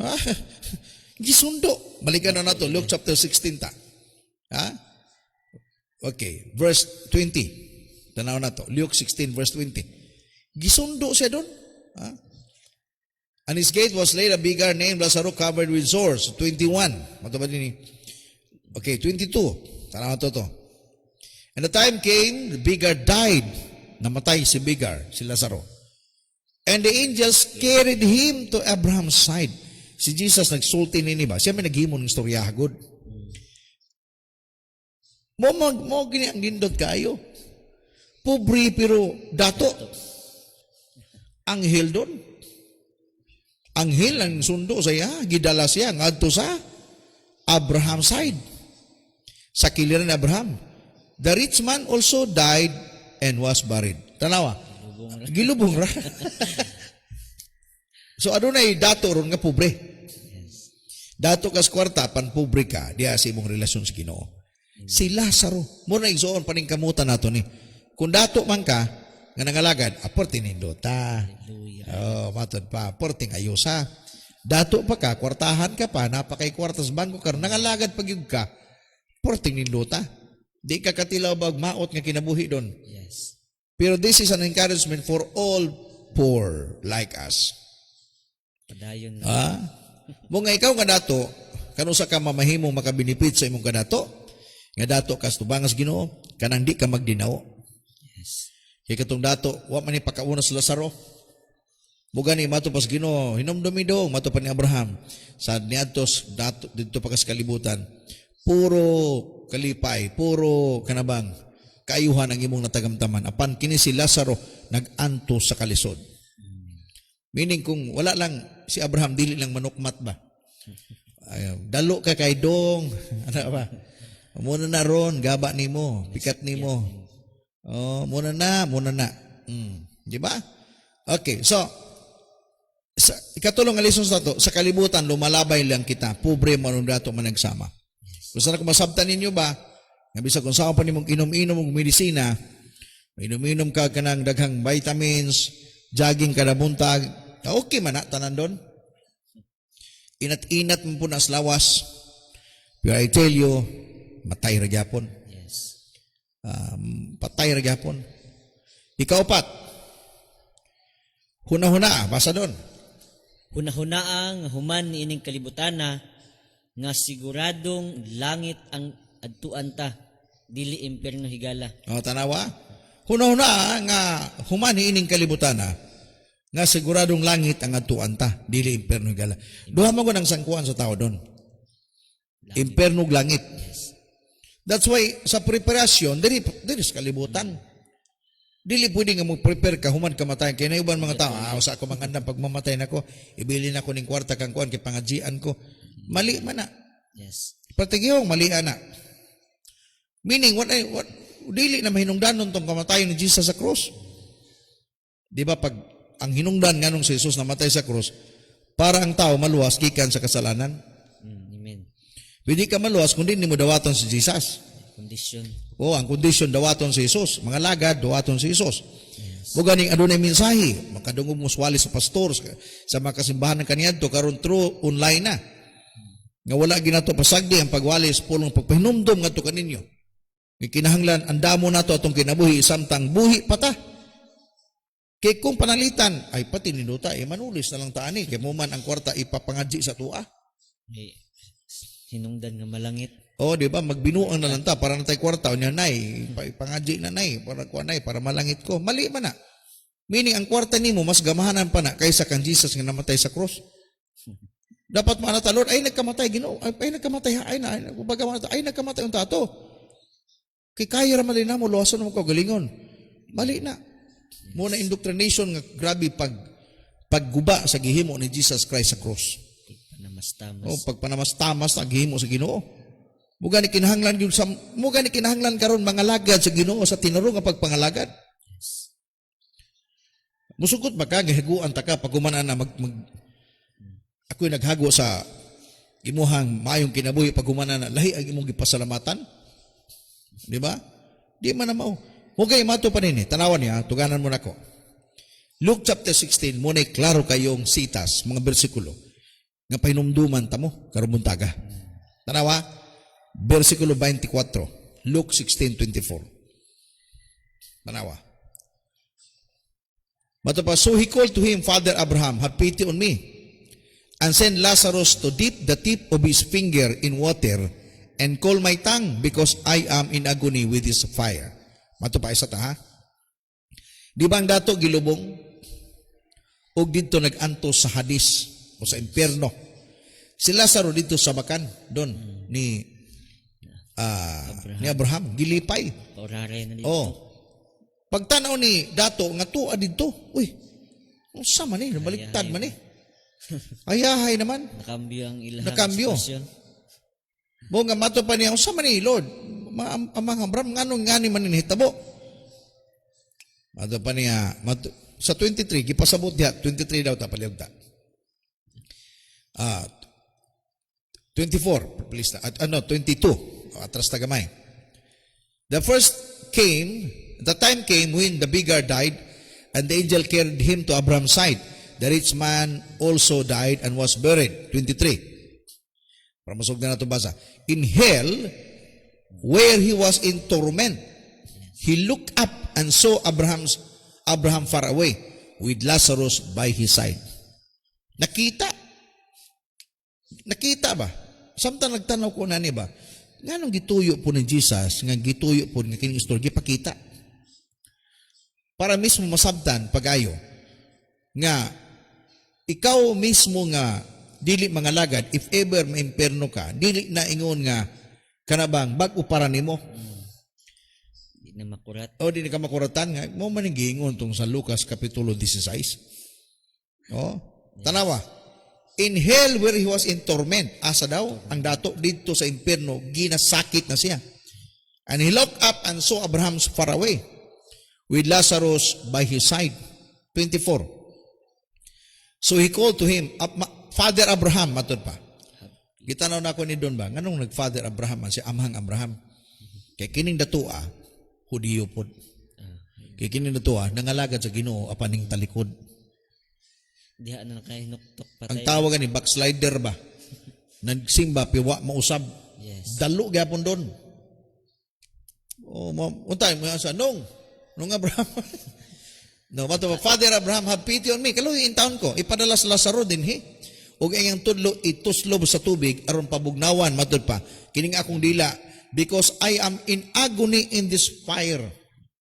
Ha? Gisundo. Balikan na nato. Luke chapter 16 ta. Ha? Okay. Verse 20. Tanaw na to. Luke 16 verse 20. Gisundo siya doon. Ha? And his gate was laid a beggar named Lazaro covered with sores. 21. Matubad din. Okay, 22. Tanaw to to. And the time came, the beggar died. Namatay si beggar, si Lazaro. And the angels carried him to Abraham's side. Si Jesus nagsulti nini ba? Siya may naghimon ng istorya hagod. Mo gini ang gindot kayo. Pobre pero dato. Anghel doon. Anghel ang sundo sa iya, gidala siya ngadto sa Abraham side. Sa kiliran ni Abraham. The rich man also died and was buried. Tanawa. Gilubong ra. So adunay dato ron nga pobre. Yes. Dato kas kwarta pan pobre ka, diya sa imong relasyon sa Ginoo. Si Lazaro, mo na igsoon paningkamutan nato ni. Kung dato man ka nga nangalagad, aporti nindota. Hallelujah. Oh, matod pa, porting ayusa. Dato pa ka, kwartahan ka pa, napakay kwartas bangko ka, nangalagad pagyug ka, porting nindota. Di ka katilaw bag maot nga kinabuhi doon. Yes. Pero this is an encouragement for all poor like us. Padayon na. Mo nga ikaw nga dato, kanusa ka mamahimong makabinipit sa imong kadato, nga dato kas tubangas Ginoo, kanang di ka magdinaw. Yes. Kaya katong dato, wa man ni pakauna sa Lazaro. Buga ni mato pas Ginoo, hinumdumi dong mato pa ni Abraham. Sa niadtos dato didto pa kas kalibutan. Puro kalipay, puro kanabang kaayuhan ang imong natagamtaman. Apan kini si Lazaro naganto sa kalisod. Meaning kung wala lang si Abraham dili lang manukmat ba. Dalo ka kay dong, ano ba? Muna na ron, gaba nimo, pikat nimo. Oh, muna na. Di ba? Okay, so sa ikatulong nga lesson sa to, sa kalibutan lumalabay lang kita, pobre man dato man nagsama. Kung saan ako masabtan ninyo ba, nga bisag kung saan pa nimong inom-inom og medisina, inom-inom ka kanang daghang vitamins, jogging kada buntag, okay man na tanan doon. Inat-inat mo po na sa lawas. Pero I tell you, matay ra gyapon. Yes. Patay ra gyapon. Ikaapat. Huna-huna, basa doon. Hunahuna ang human ining kalibutana nga siguradong langit ang adtuan ta dili impierno higala. O, tanawa. Huna-huna nga human ining kalibutana nga siguradong langit ang atuan ta, dili impierno higala. Duha mo ko ng sangkuan sa tao doon. Impernog langit. That's why sa preparasyon, dili sa kalibutan. Dili pwede nga mo-prepare ka human kamatayan. Kaya na iban mga tao, usa ako mangandang pag mamatay na ko, ibilin ako ning kwarta kang kuan kay pangajian ko. Mali man na. Yes. Patigihong mali na. Meaning, dili na mahinungdanon tong kamatayon ni Jesus sa cross. Di ba pag ang hinungdan nga nung si Jesus namatay sa cross, para ang tao maluwas gikan sa kasalanan. Amen. Pwede ka maluwas kung di mo dawaton si Jesus. Condition. Ang condition dawaton si Jesus. Mga lagad, dawaton si Jesus. Mo ganing adunay mensahe, makadungog mo swali sa pastor, sa mga kasimbahan ng kaniadto, karon through online na. Nga wala ginato pasagdi ang pagwali sa pulong pagpahinumdom ngadto kaninyo. Kinahanglan andamo nato atong kinabuhi samtang buhi pata. Kay kung panalitan ay pati ninuta manulis na lang taani kay mo man ang kwarta ipapangadji sa tua. Hinungdan nga malangit. Di ba magbinuang na lang ta para natay kwarta unya nay ipangadji na nay para kuan nay para malangit ko. Mali man na. Meaning ang kwarta nimo mas gamahanan pa na kaysa kang Jesus nga namatay sa cross. Dapat manata Lord ay nagkamatay Ginoo ay nagkamatay ay nagkamatay ang tato. Kay kaya ra man din namo luwason mo ko galingon. Mali na. Muna indoctrination nga grabe pagguba sa gihimo ni Jesus Christ sa cross. Panamastamas. Pagpanamastamas na gihimo sa Ginoo. Muga ni kinahanglan karon mga lagad sa Ginoo sa tinuro nga pagpangalagad. Musukot ba ka gihaguan ta ka pag humana na ako'y naghago sa imuhang maayong kinabuhi pag humana na lahi ang imong gipasalamatan? Di ba? Di man na mao. Okay, mato pa nini. Tanawan niya, tuganan mo na ko. Luke chapter 16, muna klaro kayong sitas, mga bersikulo. Nga pahinumduman tamo, karubuntaga. Tanawa, versikulo 24, Luke 16:24. Tanawa. Mato pa, so he called to him, Father Abraham, have pity on me, and send Lazarus to dip the tip of his finger in water, and cool my tongue, because I am in agony with this fire. Mato pa isa ta ha. Di ba ang dato gilubong? O dito nag-antos sa Hades o sa impyerno. Si Lazaro dito sa bakan doon ni Abraham gilipay. Paurare na dito. Pagtanaw ni dato nga tuwa dito. Uy. Unsa man ni baliktad man ni. Ayahay naman. Nakambyo ang ilang Nakambyo. ekspresyon. Mo nga mato pa niya unsa man ni Lord? Amang Abraham nganong ngani man ni hitabo. Mato pa niya sa 23 gipasabot diha 23 daw ta paliog ta. 24 please ta. 22 atras ta gamay. The time came when the beggar died, and the angel carried him to Abraham's side. The rich man also died and was buried. 23. Para masog na nato basa. In hell, where he was in torment, he looked up and saw Abraham far away with Lazarus by his side. Nakita ba? Samtang nagtanaw ko na ba? Nganong gituyo po ni Jesus, nga gituyo po nga kining istorya, gipakita. Para mismo masabtan pag-ayo nga ikaw mismo nga dili mga lagad, if ever maimperno ka, dili na ingon nga kanabang bag-o para nimo. Di na makurat. Di na ka makuratan nga. Mo man gingon tong sa Lucas Kapitulo 16. Tanawa. In hell where he was in torment, asa daw, ang dato dito sa impierno, ginasakit na siya. And he looked up and saw Abraham far away with Lazarus by his side. 24. So he called to him, Father Abraham, matod pa. Gitanaw na ako ni Don ba? Nganong nag-Father Abraham, si Amhang Abraham? Kay kining datua, Hudiyo pod. Kay kining datua, nangalagad sa Ginoo apaning talikod. Diha na nakahinuktok patay. Ang tawagan ni backslider ba? Nagsimba, piwa, mausab. Yes. Dalo gyapon doon. Untay mo sa nung Abraham. No, mato Father Abraham, have pity on me. Kaluy in town ko, ipadala sa Lazaro din ug ang tudlo ituslob sa tubig aron pabugnawan matud pa. Kining akong dila because I am in agony in this fire.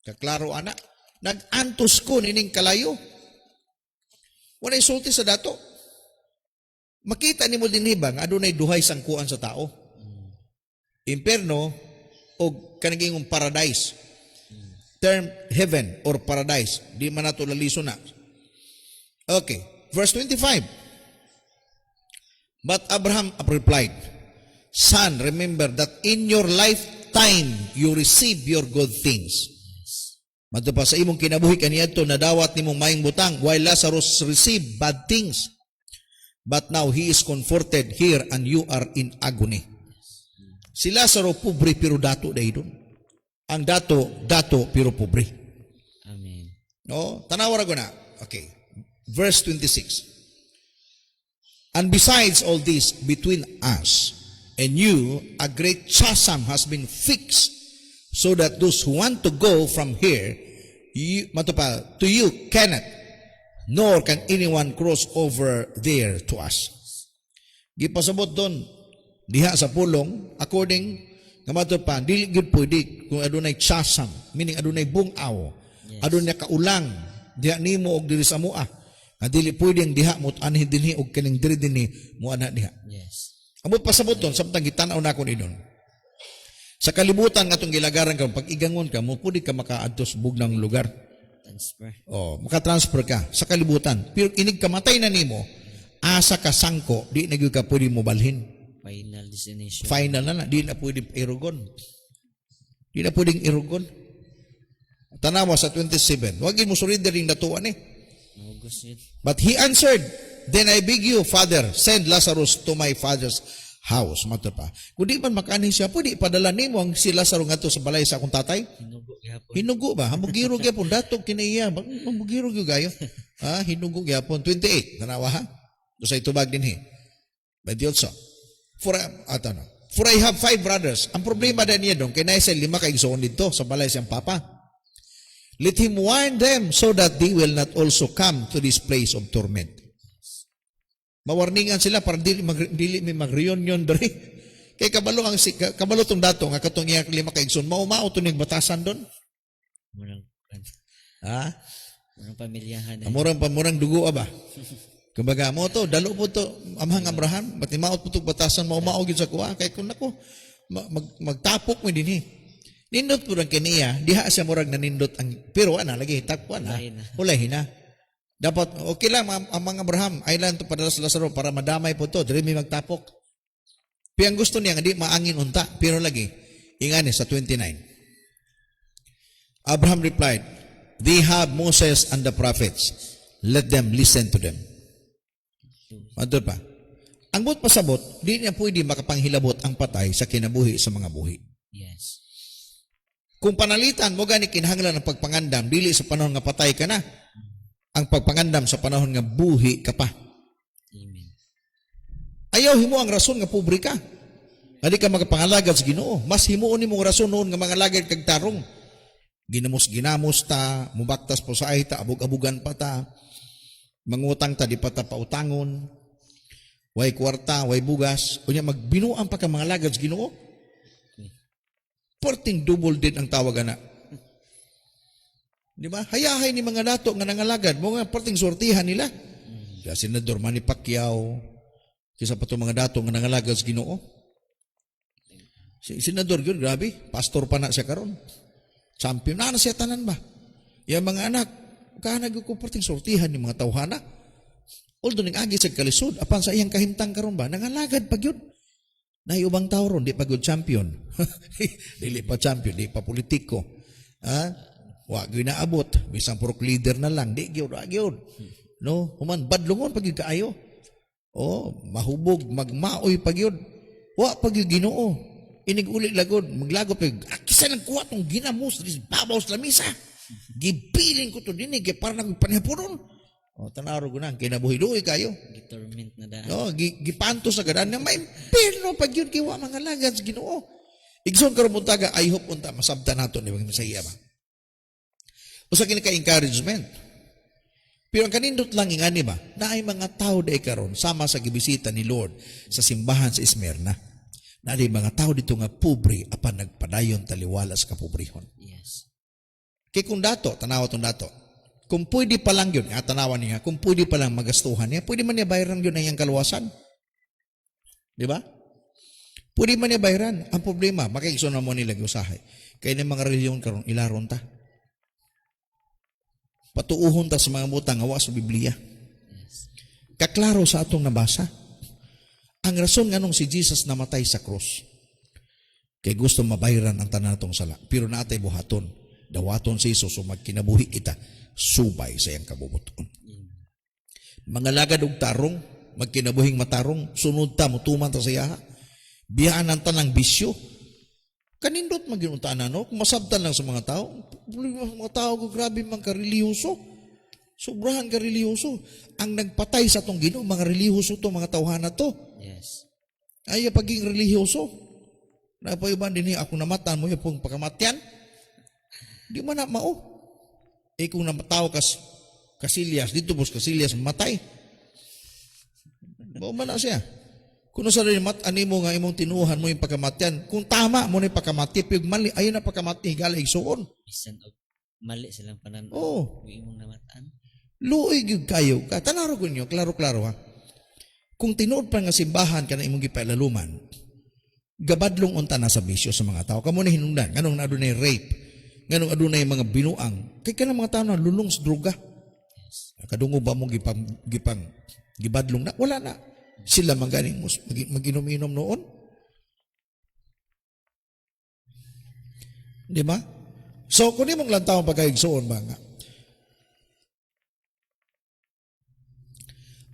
Kaklaro ana. Nag-antos ko nining kalayo. Wala isulti sa dato. Makita nimo dinhi ba nga adunay duhay sangkuan sa tao. impierno o kaniging paradise. Term heaven or paradise. Di man nato laliso na. Okay. Verse 25. But Abraham replied, Son, remember that in your lifetime you receive your good things. Madto pa sa imong kinabuhi kaniadto nadawat nimong maayong butang, while Lazarus received bad things. But now he is comforted here and you are in agony. Si Lazaro pobre pero dato dahil doon. Ang dato pero pobre. Amen. No, tanawara ko na. Okay. Verse 26. And besides all this, between us and you, a great chasm has been fixed, so that those who want to go from here, to you cannot, nor can anyone cross over there to us. Gipasabot doon, diha sa pulong, according nga matupa, dili gyud pwede kung adunay chasm, meaning adunay bungaw, adunay kaulang, diha nimo og diri sa mua. Nga dili pwedeng diha mo anhi dinhi og kaning diri dinhi mo ana diha. Yes. Amot pasabot doon, samtang gitanaw na ko ni doon. Sa kalibutan nga itong gilagaran ka, pag igangon ka, mo pwede ka makaadto sa bugnang lugar. Transfer. O, makatransfer ka sa kalibutan. Pero inig kamatay na nimo, asa ka sangko, di na gyud ka pwede mo balhin. Final destination. Final na, di na pwede irugon. Di na pwedeng irugon. Tanawa sa 27, wag mo surrender yung datuan eh. August yun. But he answered, Then I beg you, Father, send Lazarus to my father's house. Mato pa. Kung di man makanin siya, pwede padala nimo ang si Lazaro nga to sa balay sa akong tatay. Hinugo gyapon. Hinugo ba? Hambugiro gyapon datog kinaiya. Hambugiro gyud gayo. Hinugo gyapon 28. Tanawa ha. Do sa itubag din he. But also, for I have 5 brothers. Ang problema din niya dong, kay naisa 5 ka igsoon dito sa balay siyang papa. Let him warn them so that they will not also come to this place of torment. Mawarningan sila para dili may mag-reunion diri. Kay kabalo tong dato nga katong iya 5 ka igsoon, mao to ning batasan don. Murang Murang pamilyahan. Murang dugo ba? Kumbaga mo to, dalo po to, amhang Abraham, ba't maot po to batasan, mao gyud sa kuha, kay kung nako, magtapok mo din Nindot po rin kaniya, diha siya murag nanindot, pero lagi, takpuan hulahin na. Dapat, okay lang, ang mga Abraham, ay lang ito padala sa Lazaro para madamay po to, dili may magtapok. Pero ang gusto niya, hindi maangin unta, pero lagi, ingani sa 29. Abraham replied, They have Moses and the prophets, let them listen to them. Madod pa. Ang buot pasabot, di niya pwede makapanghilabot ang patay sa kinabuhi sa mga buhi. Yes. Kung panalitan mo gani kinahanglan ng pagpangandam, dili sa panahon nga patay ka na. Ang pagpangandam sa panahon nga buhi ka pa. Amen. Ayaw himo ang rason nga pobre ka. Hindi ka makapangalagad sa Ginoo. Mas himuon nimo ang rason noon nga mangalagad kag tarong. Ginamos ta, mubaktas po sa ta, abog-abugan pa ta. Mangutang ta, di pa ta pautangon, way kwarta, way bugas, o niya magbinuang pa ka mga lagad sa Ginoo. Porting double din ang tawag na. Di ba? Hayahay ni mga dato nga nangalagad, mga porting sortihan nila. Kaya Senador Manny Pacquiao, kisa pa ito mga dato nga nangalagad sa Ginoo. Senador yun, grabe, pastor pa na siya karon. Champion na siya tanan ba? Yung mga anak, nagkuporting sortihan ni mga tawhana. Although ning-agi sa kalisod, apan sa iyang kahimtang karon ba, nangalagad pag yun. Naiubang tao ron, di pa good champion. Dili pa champion, di pa politiko. Wa ginaabot, bisang purok leader na lang, di gyud. No, human badlungon pag kaayo. Mahubog, magmaoy pag yun. Wa pag yung Ginoo. Inig uli lagod, maglagot pag, kisa nang kuha tong ginamos, babaw sa lamisa. Gipiling ko to dinig, para nagpanihapuron. Tanaro ko na, kinabuhi-luhi kayo. Determined na daan. Gipanto sa gadan na may perno pag yun kiwa mga lagad sa Ginoo. Igsoon karon puntaga, I hope punta, masabta nato ni mga Masaya ba? O sa kinaka-encouragement. Pero ang kanindot lang ingani ba, na ay mga tao day karon sama sa gibisita ni Lord sa simbahan sa Esmerna. Na ay mga tao dito nga pobre apan nagpadayon taliwala sa kapobrehon. Yes. Kaya kung dato, tanawa itong dato, kung pwede pa lang yun, tanawa niya, kung pwede pa lang magastuhan niya, pwede man niya bayaran yun ang iyang kaluwasan. Di ba? Pwede man niya bayaran. Ang problema, makaigso na mo nila usahay. Kaya ng mga reliyon karon ilaron ta. Patuuhon ta sa mga butang awa sa Biblia. Kaklaro sa atong nabasa. Ang rason nga nung si Jesus namatay sa krus. Kay gusto mabayaran ang tanan natong sala. Pero natay buhaton. Dawaton si Jesus o magkinabuhi kita. Subay sa iyang kabubuton. Mga lagad og tarong, magkinabuhing matarong, sunod ta, mutuman ta sa iyaha. Biyaan ang tanang bisyo. Kanindot maginuntaan ano, kung masabtan lang sa mga tao. Mga tao ko grabe mga kareliyoso. Sobrahan kareliyoso. Ang nagpatay sa tong Ginoo, mga reliyoso to, mga tawhana to. Yes. Ay paging reliyoso. Napaiban din ako namatan mo yung pong pagkamatyan. Di man na mao. Kung namataw Casillas, dito po Casillas matay. Mao man na siya. Kung sa rin animo nga imong tinuhan mo yung pagkamatyan, kung tama mo na yung pagkamati, pig mali, ayun na pagkamati, higala igsuon. Bisan og mali silang panan. Oo. Yung imong namataan. Luoy gyud kayo. Tanaro ko niyo, klaro-klaro ha. Kung tinuod pa nga simbahan ka na imong gipailaluman, gabadlong unta na sa bisyo sa mga tao. Kamo na hinungdan, nganong na adunay rape, nganong adunay mga binuang, kay kanang mga tao na lulong sa droga. Kadungo ba mong gibadlong na? Wala na. Sila maganing maginom-inom noon. Di ba? So, kung imong lantaw pagkaigsoon ba nga,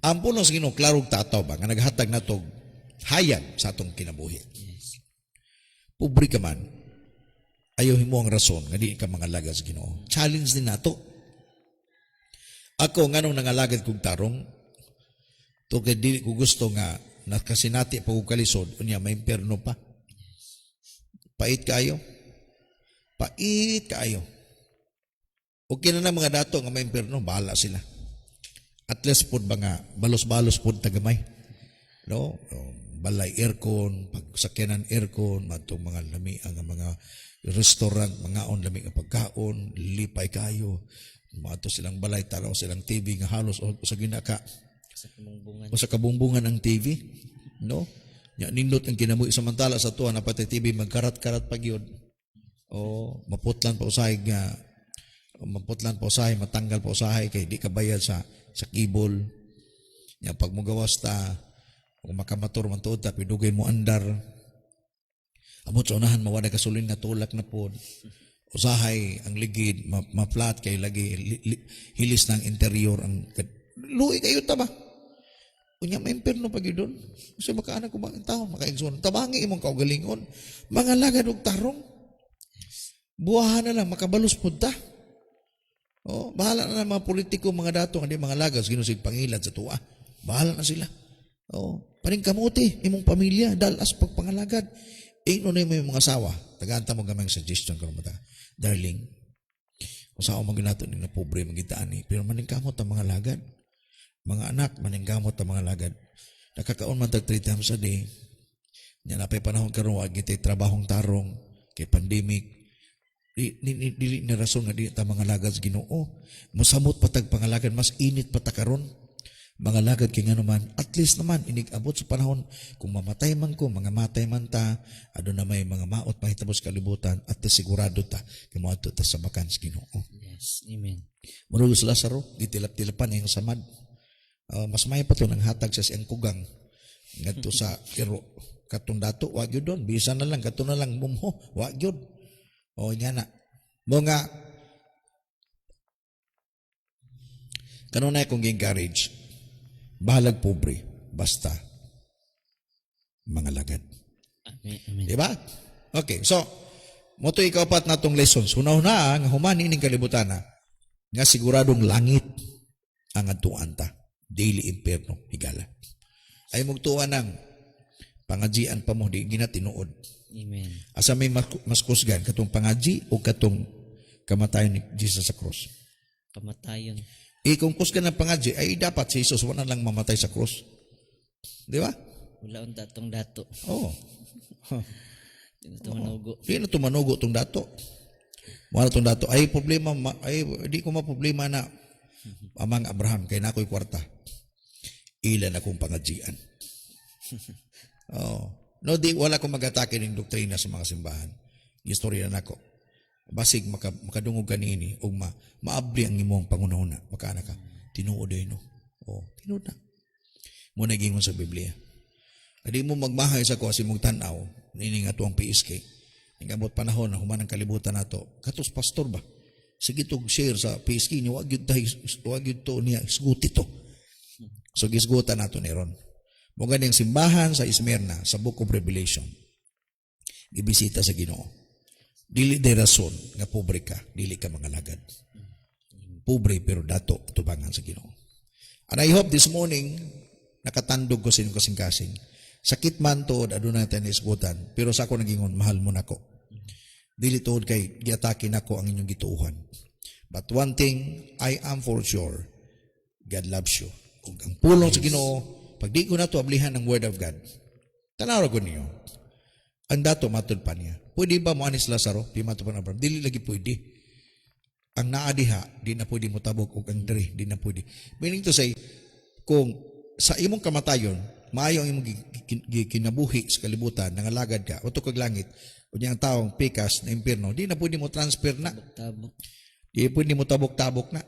ang punong sa Ginoo klarog tataw ba nga naghatag natog hayag sa atong kinabuhi. Yes. Pobre ka man, ayaw mo ang rason nga di ka mga lagas Ginoo. Challenge din nato. Ako nganong nangalagad kog tarong, to kay dili ko gusto nga nakasinati pa kog kalisod unya may impierno pa. Pait kayo. Pait kayo. Okay na mga dato nga may impierno, bahala sila. At least pod ba nga balos-balos pod tagamay. No? Balay aircon, pagsakyanan aircon, matong mga lami ang mga restaurant, mga on lami nga pagkaon, lipay kayo. Mato silang balay, taraw silang TV nga halos o sa ginaka. Sa kabumbungan. O sa kabumbungan ng TV. No? Nya nindot ang kinabuhi samantala sa tuwa na pati TV magkarat-karat pag yun. O maputlan pa usahay nga matanggal pa usahay kay di ka bayad sa kibol. Nya pag mo gawas ta kung makamator man tuod ta pidugay mo andar. Amot sa unahan mawala kasulin nga tulak na pod. Usahay ang ligid ma-flat kay lagi hilis ng interior ang luoy kayo ta ba? Unya may impierno pag yun. Kasi makaanak ko mga tao, makaigsoon. Tabangi imong kaugalingon. Mga lagad og tarong. Buwahan na lang, makabalos po ta. Oh, bahala na lang mga politiko, mga dato, hindi mga lagas, ginusig pangilad sa tuwa. Bahala na sila. Oh, paring kamuti, imong pamilya, dalas pagpangalagad. Ino na yung mga asawa. Tagaanta mo gamang suggestion ko mata. Darling, kung saan mo ginato ni na pobre magitaan ni, pero maning kamot ang mga lagad. Mga anak, maninggamot ang mga lagad. Nakakaon man tag 3 times a day. Nya napay panahon karon wa gitay trabahong tarong kay pandemic. Dili na rason nga di ta mga lagad sa Ginoo. Mosamot patag pangalagad mas init pa ta karon. Mga lagad kay nganuman at least naman inig-abot sa panahon kung mamatay man ko, mga matay man ta, aduna may mga maot mahitabo sa kalibutan at sigurado ta kay moadto ta sa bakan sa Ginoo. Yes. Amen. Murag sa Lazaro, gitilap-tilapan ang samad. Mas may pa to ng hatag sa siyang kugang ngadto sa iro katong dato wa gyud don bisan na lang kato na lang bumho wa gyud o nya na mo nga kanunay kong encourage bahalag pobre basta mga lagad. Amen. Amen. Di ba? Okay, so mo to ikapat natong lessons hunahuna nga human ining kalibutan nga siguradong langit ang adtuan ta. Daily impierno, higala. Ay magtuwa ng pangajian pa mo, di ginatinuod. Amen. Asa may mas kusgan, katong pangaji o katong kamatayon ni Jesus sa cross. Kamatayon. Kung kusgan ng pangaji, ay dapat si Jesus wala lang mamatay sa cross. Di ba? Wala ang datong dato. Oo. Ito manugo. Di na tumanugo itong dato. Wala itong dato. Ay problema, di ko maproblema na amang Abraham, kay na ako'y kwarta. Ilan akong pangajian. Oh. No, di wala ko mag-atake ng doktrina sa mga simbahan. Istorya na nako. Basig makadungog ka niini o maabli ang imong pangunahuna. Makana ka, tinuod ay no. O, tinuod na. Muna gingon sa Biblia. Adi mo magmahay sa ko kasi mong tanaw, nining ato ang PSK. Nagabot panahon na human ang kalibutan nato. Katos pastor ba? Sige tog share sa PSK niyo, wag yun to niya, isguti to. So gisgutan nato ni Ron. Mo ganing simbahan sa Smyrna sa Book of Revelation. Gibisita sa Ginoo. Dili de rason nga pobre ka, dili ka mga lagad. Pobre pero dato tubangan sa Ginoo. And I hope this morning nakatandog ko sa inyong kasing-kasing. Sakit man to aduna natin isgutan, pero sa ako nagingon mahal mo nako. Dili tuod kay giatake nako ang inyong gituuhan. But one thing I am for sure, God loves you. Kung ang pulong sa Ginoo pag di ko na to ablihan ng Word of God, tanaw ko niyo. Ang dato matod pa niya. Pwede ba mo anis Lazaro? Di matod pa na Abraham. Dili lagi pwede. Ang naadiha, di na pwede mo tabok o ang diri, di na pwede. Meaning to say, kung sa imong kamatayon, maayo ang imong kinabuhi sa kalibutan, nangalagad ka, o kag langit, o niyang taong pikas na impyerno, di na pwede mo transfer na. Tabok. Di pwede mo tabok-tabok na.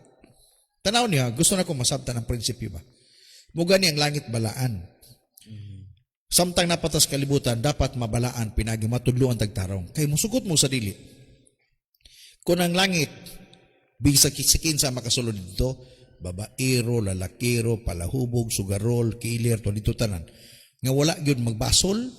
Tanaw niya, gusto na ko masabtan ang prinsipyo ba? Muga ni ang langit balaan. Samtang napatas kalibutan, dapat mabalaan, pinagi matudluan tagtarong. Kay musugot mo sa dili. Kung ang langit, bisag sa makasulod dito, babaero, lalakiro, palahubog, sugarol, kilir, to dito tanan. Nga wala yun magbasol,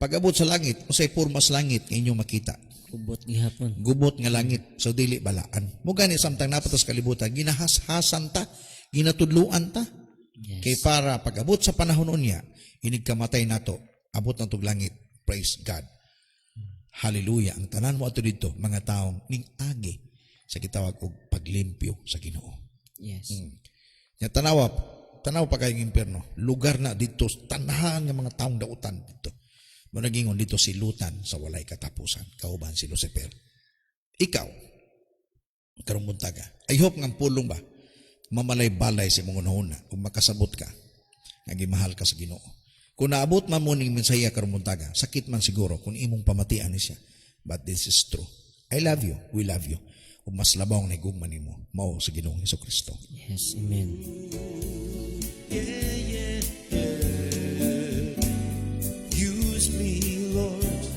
pag-abot sa langit, usay purmas langit, inyong makita. Kubot gihapon. Gubot nga langit, so dili balaan. Muga ni samtang napatas kalibutan, ginahas-hasan ta, ginatudluan ta. Yes. Kay para pag-abot sa panahon niya, inig kamatay nato, abot na tog langit. Praise God. Hallelujah. Ang tanan mo ato dito, mga taong ning agi sa gitawag og paglimpyo sa Ginoo. Yes. Ya tanaw pa kayong impyerno. Lugar na dito, tanahan ng mga taong dautan dito. Mo nagingon dito si lutan sa walay katapusan. Kauban si Lucifer. Ikaw, karong buntaga. I hope nga pulong ba? Mamalay-balay sa mong unahuna kung makasabot ka, nagimahal ka sa Ginoo. Kung naabot man mo ning mensaya karong buntaga, sakit man siguro kung imong pamatian ni siya. But this is true. I love you. We love you. Kung mas labaw na igugman nimo, mao sa Ginoong Hesukristo. Yes, amen. Use me, Lord,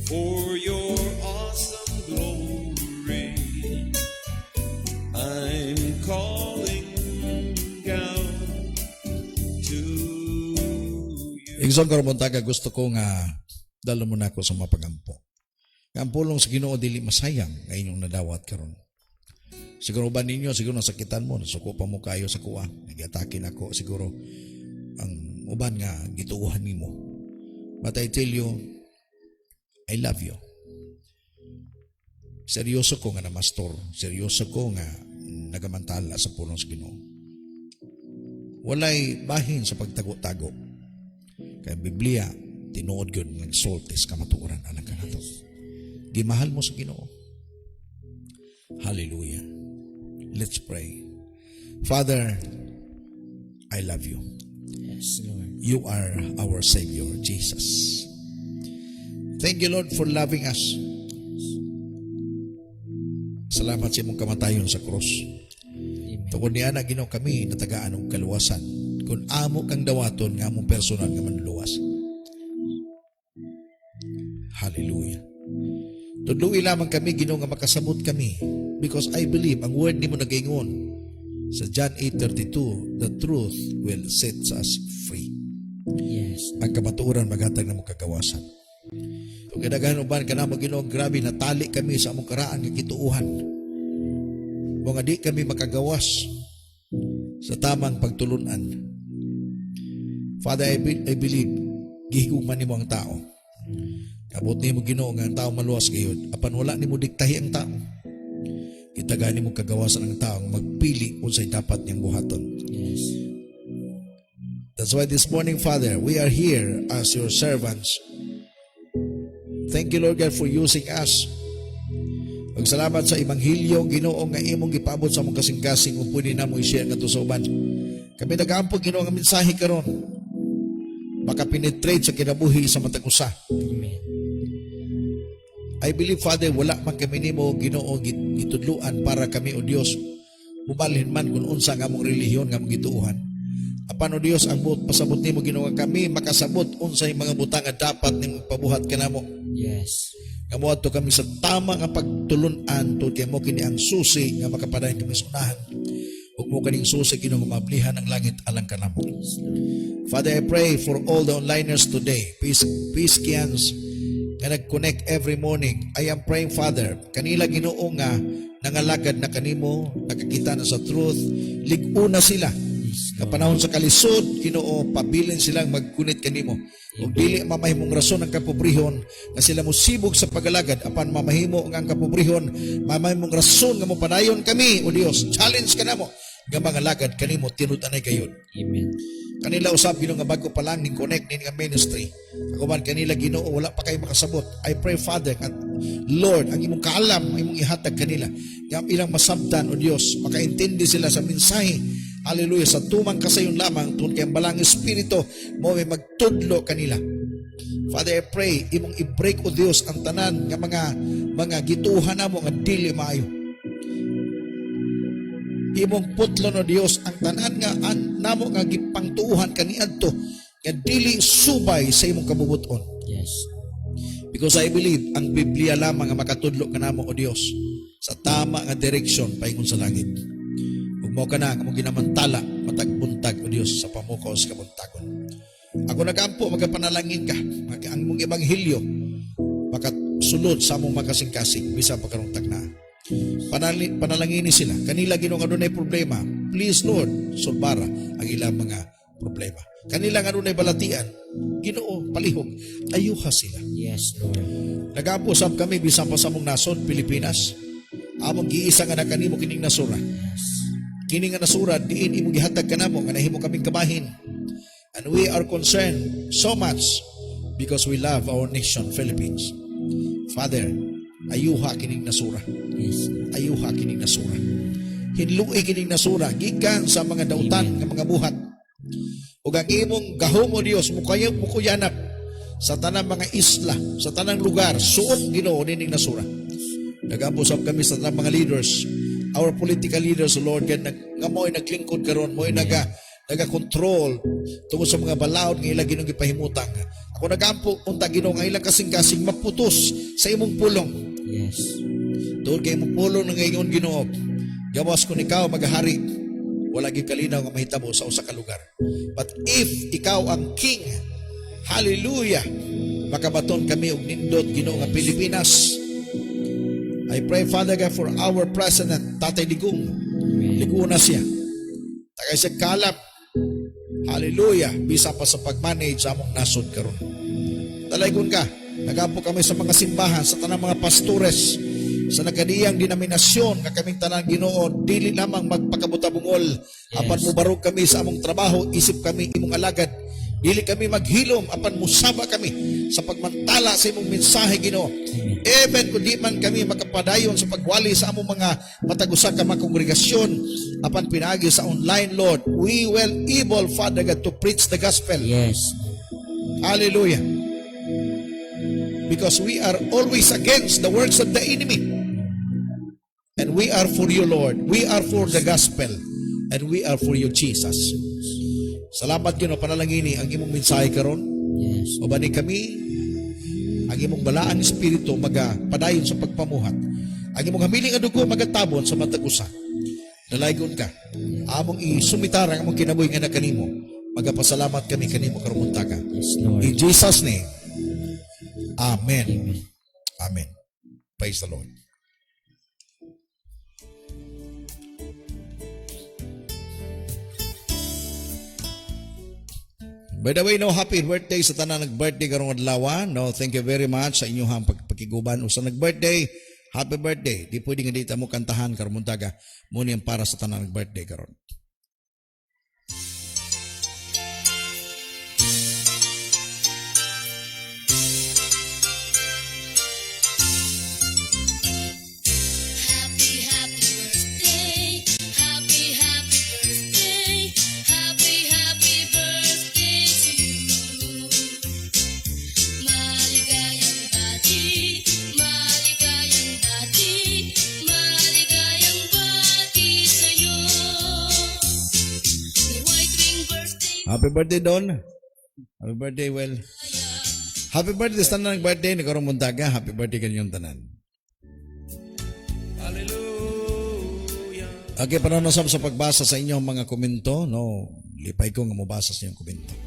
for your awesome glory. I'm calling down to you. Igsoon karong buntaga, gusto ko nga dalo mo na ako sa mapagampo. Ang pulong sa Ginoo dili masayang nga inyong nadawat karon. Siguro ba ninyo, siguro nasakitan mo, nasuko pa mo kayo sa kuwa, nag-atake nako siguro ang uban nga gituuhan nimo. But I tell you, I love you. Seryoso ko nga na mastor, seryoso ko nga nagamantala sa pulong sa Ginoo. Walay bahin sa pagtago-tago. Kaya Biblia, tinuod yun ng sultis kamatuoran alang ka nato. Gimahal mo sa Ginoo. Hallelujah. Let's pray. Father, I love you. Yes, Lord. You are our Savior, Jesus. Thank you, Lord, for loving us. Salamat sa imong kamatayon sa krus. Amen. Tungkol niya na Ginoo kami natagaan og kaluwasan. Kung amo kang dawaton nga among personal nga manluwas. Hallelujah. Tudluwi lamang kami Ginoo nga makasabot kami because I believe ang word nimo nagaingon sa John 8:32, the truth will set us free. Yes. Ang kamatuoran maghatag na mong kagawasan. Kung kadaghan uban ka na mo Ginoo, grabe natali kami sa among karaan nga gituuhan. Mga di kami makagawas sa tamang pagtulunan. Father, I believe gihiguman nimo ang tao. Abot nimo Ginoo nga ang tao maluwas gayud. Apan wala nimo diktahi ang tao. Itagaan nimo kagawasan ang tao magpili unsay dapat niyang buhaton. Yes. That's why this morning, Father, we are here as your servants. Thank you, Lord God, for using us. Salamat sa Ebanghilyo, Ginoo nga imong gipaabot sa among kasing-kasing kung pwede na mo i-share nga to sa uban. Kami nag-aampog Ginoo nga mensahe karon. makapenetrate sa kinabuhi sa matag usa. Amen. I believe, Father, wala man kami nimo Ginoo gitudluan para kami, o Dios, mubalhin man kung unsa nga mong relihiyon nga mong gituuhan. Apan, o Dios, ang pasabot nimo Ginoo nga kami makasabot unsay mga butang nga dapat nimo pabuhat kanamo. Yes. Kamuadto kami sa tama nga pagtulunan tungod kay mo kini ang susi nga makapadayon kami sa unahan. Ug mo kaning susi Ginoo nga mablihan ang langit alang kanamo. Father, I pray for all the onliners today, Peacekians nga nag-connect every morning. I am praying, Father, kanila Ginoo nga nangalagad na kanimo, nakakita na sa truth, ligo na sila. Kapanahon sa kalisod, Ginoo, pabilin silang magkunit kanimo. Ug dili mamahimong rason ang kapobrehon nga sila musibog sa pagalagad, apan mamahimo nga ang kapobrehon mamahimong rason nga mopadayon kami, o Dios. Challenge kanamo nga mga lagad kanimo tinud-anay gayon. Amen. Kanila usab Ginoo nga bago pa lang ning connect ning nga ministry. Ako man kanila Ginoo wala pa kay makasabot. I pray, Father, at Lord, ang imong kaalam, ang imong ihatag kanila. Nga ilang masabtan, o Dios, makaintindi sila sa mensahe. Hallelujah, sa tumang kasayon lamang tungod kay ang balang espiritu mo may magtudlo kanila. Father, I pray imong i-break, o Dios, ang tanan nga mga gituhan namo nga dili maayo. Imong putlon, o Dios, ang tanan nga namo nga gipangtuuhan kaniadto nga dili subay sa imong kabubuton. Yes. Because I believe ang Biblia lamang nga makatudlo kanamo, o Dios, sa tama nga direksyon paingon sa langit. Ug mao kana nga mo ginamantala matagbuntag, o Dios, sa pamukaw sa kabuntagon. Ako nagampo magapanalangin ka ang mong ebanghelyo makasulod sa among makasing-kasing bisan pa karong tagna. Panalangini sila kanila Ginoo nga dunay problema. Please, Lord, solbara ang ilang mga problema. Kanila nga dunay balatian, Ginoo, palihog, ayuha sila. Yes, Lord. Nagapo sab kami bisan pa sa among nasod Pilipinas. Among giisa nga nakanimo kining nasura. Yes. Kini nga nasura diin imong gihatag kanamo nga nahimo kaming kabahin. And we are concerned so much because we love our nation, Philippines. Father, ayuha kining nasura. Yes. Ayuha kining nasura. Hinluoy kining nasura gikan sa mga dautan nga mga buhat. Ug ang imong gahom, o Dios, mukuyanap sa tanang mga isla, sa tanang lugar, suot Ginoo nining nasura. Nagapusap kami sa tanang mga leaders, our political leaders, O Lord, nga mo'y naglingkod karon, mo'y naga-control tungod sa mga balaod nga ilang Ginoo gipahimutang. Ako nagampo unta Ginoo nga ilang kasing-kasing maputos sa imong pulong. Yes. Tuod kay imong pulong nga ngayon Ginoo, gawas kun ikaw magahari, wala gyud kalinaw nga mahitabo sa usa ka lugar. But if ikaw ang king, hallelujah, makabaton kami og nindot Ginoo nga Pilipinas. I pray, Father God, for our President, Tatay Digong. Ligo na siya. Tagay siya kalap. Hallelujah. Bisa pa sa pag-manage sa among nasod karon. Talaygon ka. Nagapo kami sa mga simbahan, sa tanang mga pastores, sa nagkadiyang denominasyon, nga kaming tanang Ginoo, dili lamang magpakabutabungol. Apan mubarog kami sa among trabaho, isip kami imong alagad. Dili kami maghilom, apan musaba kami sa pagmantala sa imong mensahe Ginoo. Even kung di man kami makapadayon sa pagwali sa among mga matagusa ka mga kongregasyon, apan pinagi sa online, Lord, we will able, Father God, to preach the gospel. Yes. Hallelujah. Because we are always against the works of the enemy. And we are for you, Lord. We are for the gospel. And we are for you, Jesus. Salamat Ginoo, panalangini ang imong mensahe karon. Yes. O bani kami ang imong balaang espiritu magapadayon sa pagpamuhat. Ang imong hamiling nga dugo magatabon sa matag usa. Dalaygon ka. Among isumitar ang among kinabuhi nga nakanimo. Magapasalamat kami kanimo karong buntaga. Yes, Lord. In Jesus name. Amen. Amen. Praise the Lord. By the way, no, happy birthday sa tanan nag-birthday karong adlaw. No, thank you very much sa inyong pagkiguban usa nag-birthday. Happy birthday. Di pwede nga dito mo kantahan karong buntaga. Muna yan para sa tanan nag-birthday karon. Happy, happy birthday. Happy, happy birthday. Happy, happy birthday to you. Happy birthday, Don. Happy birthday, well. Happy birthday sa tanan ng birthday. Nagkaroon muntaga. Happy birthday kanyang tanan. Hallelujah. Okay, para nasab sa pagbasa sa inyong mga komento, no, lipay ko nga mabasa sa inyong komento.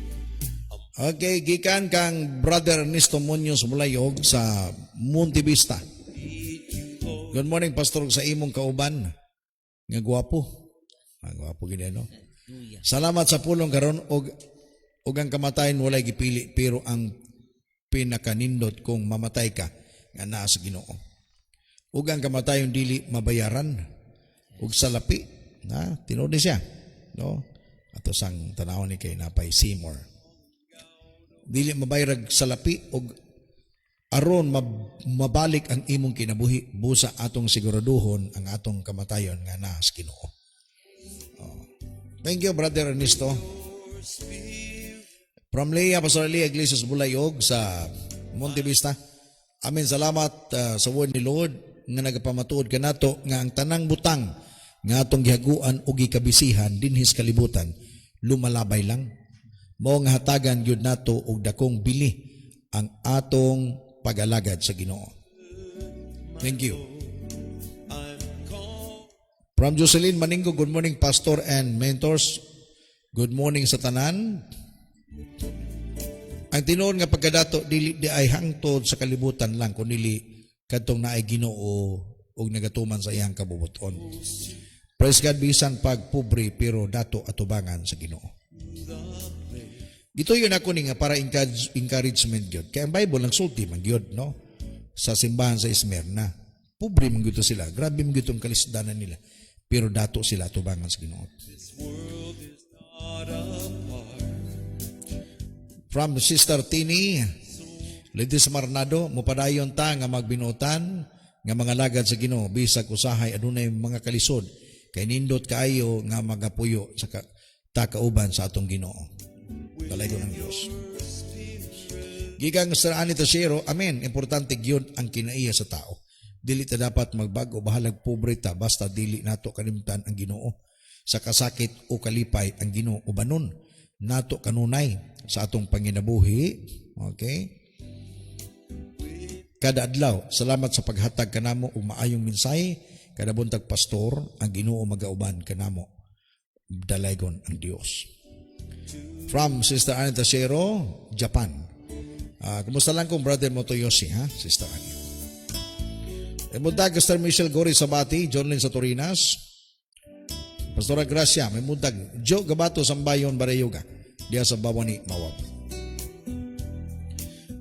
Okay, gikan kang Brother Ernesto Muñoz Mulayog sa Monte Vista. Good morning, Pastor, sa imong kauban. Nga gwapo. Gwapo gini, no? Salamat sa pulong karon og ang kamatayon walay gipili, pero ang pinakanindot kung mamatay ka nga naa sa Ginoo. Ug ang kamatayon dili mabayaran ug salapi, na tinuod ni siya, no? Ato sang tanaw ni kay napay Seymour. Dili mabayrag salapi og aron mabalik ang imong kinabuhi, busa atong siguraduhon ang atong kamatayon nga naa sa Ginoo. Thank you, Brother Ernesto. From Leah, Pastor Leah Iglesias Bulayog sa Monte Vista. Amen. Salamat sa word ni Lord nga nagapamatuod kanato nga ang tanang butang nga atong gihaguan ug gikabisihan dinhis kalibutan lumalabay lang. Mao nga hatagan gyud nato og dakong bili ang atong pag-alagad sa Ginoo. Thank you. From Jocelyn Maningo, good morning, Pastor and mentors. Good morning sa tanan. Ang tinuod nga pagkadato dili di ay hangtod sa kalibutan lang, kundi kadtong naay Ginoo og nagatuman sa iyang kabubuton. Praise God, bisan pagpobre pero dato atubangan sa Ginoo. Dito yun ako ni nga para encouragement gyud. Kaya ang Bible nagsulti man gyud, no? Sa simbahan sa Esmerna. Pobre man gyud sila. Grabe man gyud ang kalisdanan nila. Pero dato sila tubangan sa Ginoo. From Sister Tini, Lidis Marnado, mupadayon ta nga magbinutan nga mga lagad sa Ginoo bisag usahay adunay mga kalisod kay nindot kaayo nga magapuyo sa takauban sa atong Ginoo. Kalaygo ng Diyos. Gigang sa Anita Shero, amen, importante gyud ang kinaiya sa tao. Dili ta dapat magbago bahalag pobre ta basta dili nato kalimtan ang Ginoo. Sa kasakit o kalipay ang Ginoo ubanon nato kanunay sa atong panginabuhi. Okay? Kada adlaw, salamat sa paghatag kanamo og maayong mensahe. Kada buntag pastor, ang Ginoo magauban kanamo. Dalaygon ang Dios. From Sister Anita Shero, Japan. Kumusta lang kong Brother Motoyoshi, ha? Sister Anita. Muntag, Pastor Michelle Gori Sabati, John Lynn Satorinas, Pastora Gracia, may muntag, Joe Gabato Sambayon Barayoga, diya sa Bawani, Mawab.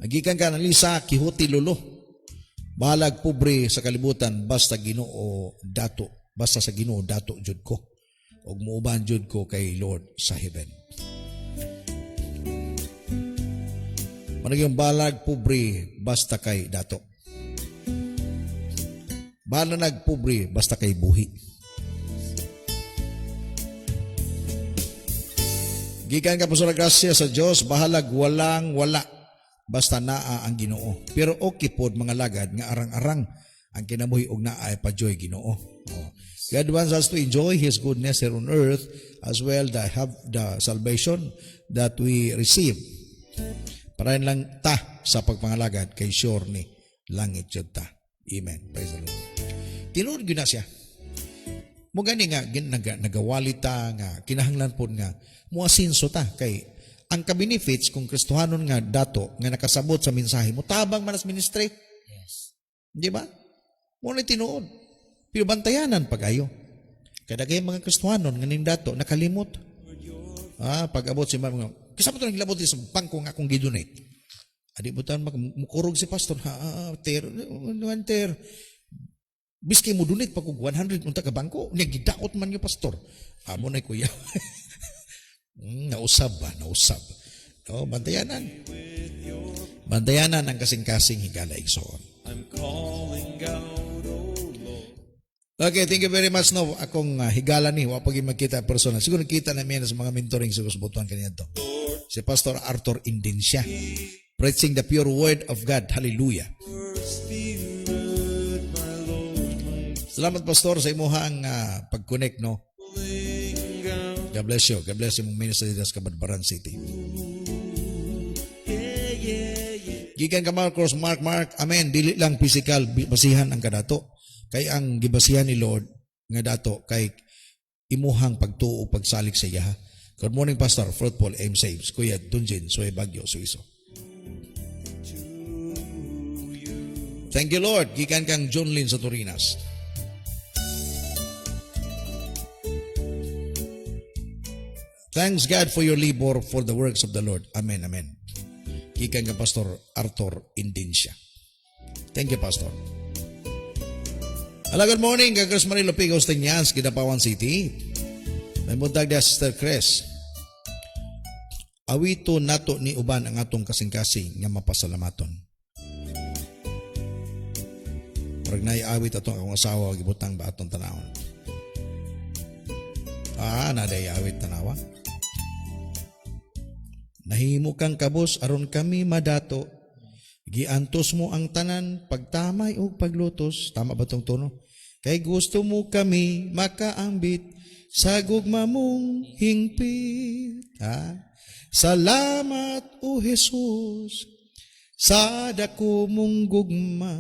Nagikan ka ng Lisa, Kihuti Lolo, bahalag pobre sa kalibutan, basta Ginoo dato, basta sa Ginoo dato jud ko, og muuban jud ko kay Lord sa heaven. Managing balag pobre, basta kay dato. Bala nagpobre basta kay buhi. Gikan ka po sa grasya sa Diyos, bahalag walang wala basta naa ang Ginoo. Pero okay po mga lagad nga arang-arang ang kinabuhi og naa ay pajoy Ginoo. God wants us to enjoy His goodness here on earth as well that have the salvation that we receive. Parahin lang ta sa pagpangalagad kay sure ni langit jud ta. Amen. Praise the Lord. Tinuod gyud na siya. Mo gani nga nagawali ta nga kinahanglan pod nga muasinso ta kay ang ka-benefits kung Kristohanon nga dato nga nakasabot sa mensahe mo tabang man as ministry. Yes. Di ba? Mo na tinuod. Pero bantayanan pag-ayo. Kada kay mga Kristohanon nga ning dato nakalimot. Pag-abot si mga kasabot nang labot sa bangko nga akong gidonate. Adi butan mukurog si pastor ter biski mo donate pag 100 unta ka bangko nya gidaot man yo pastor. Amo na kuya. Nausab. No, bantayanan ang kasing-kasing higala igsoon. I'm calling out, oh Lord. Okay, thank you very much. No, akong higala ni wa pag magkita personal. Siguro kita na miyan sa mga mentoring sa kusbutuan kanina to. Si Pastor Arthur Indencia, preaching the pure word of God. Hallelujah. Salamat Pastor sa imuhang pag-connect, no. God bless you. God bless you mong ministry sa Kabadbaran City. Gikan ka Marcos, Mark, amen. Dili lang physical, basihan ang kadato. Kay ang gibasihan ni Lord, nga dato, kay imuhang pagtuo, pagsalig sa iya. Good morning, Pastor. Fruitful, aim saves. Kuya Dunjin, Suey Bagyo, Suiso. Thank you, Lord. Gikan kang John Lynn sa Torinas. Thanks God for your labor for the works of the Lord. Amen, amen. Gikan kang Pastor Arthur Indinsya. Thank you, Pastor. Hello, good morning. Kagras Marilo Pigos Tenyans, Kidapawan City. May buntag na Sister Chris. Awito nato ni uban ang atong kasing-kasing nga mapasalamaton. Murag na iawit atong akong asawa, gibutang ba atong tanawon? Naday awit tanawa. Nahimo kang kabos aron kami madato. Giantos mo ang tanan pagtamay o paglutos. Tama ba tong tono? Kay gusto mo kami makaambit sa gugma mong hingpit. Salamat o Jesus sa dako mong gugma.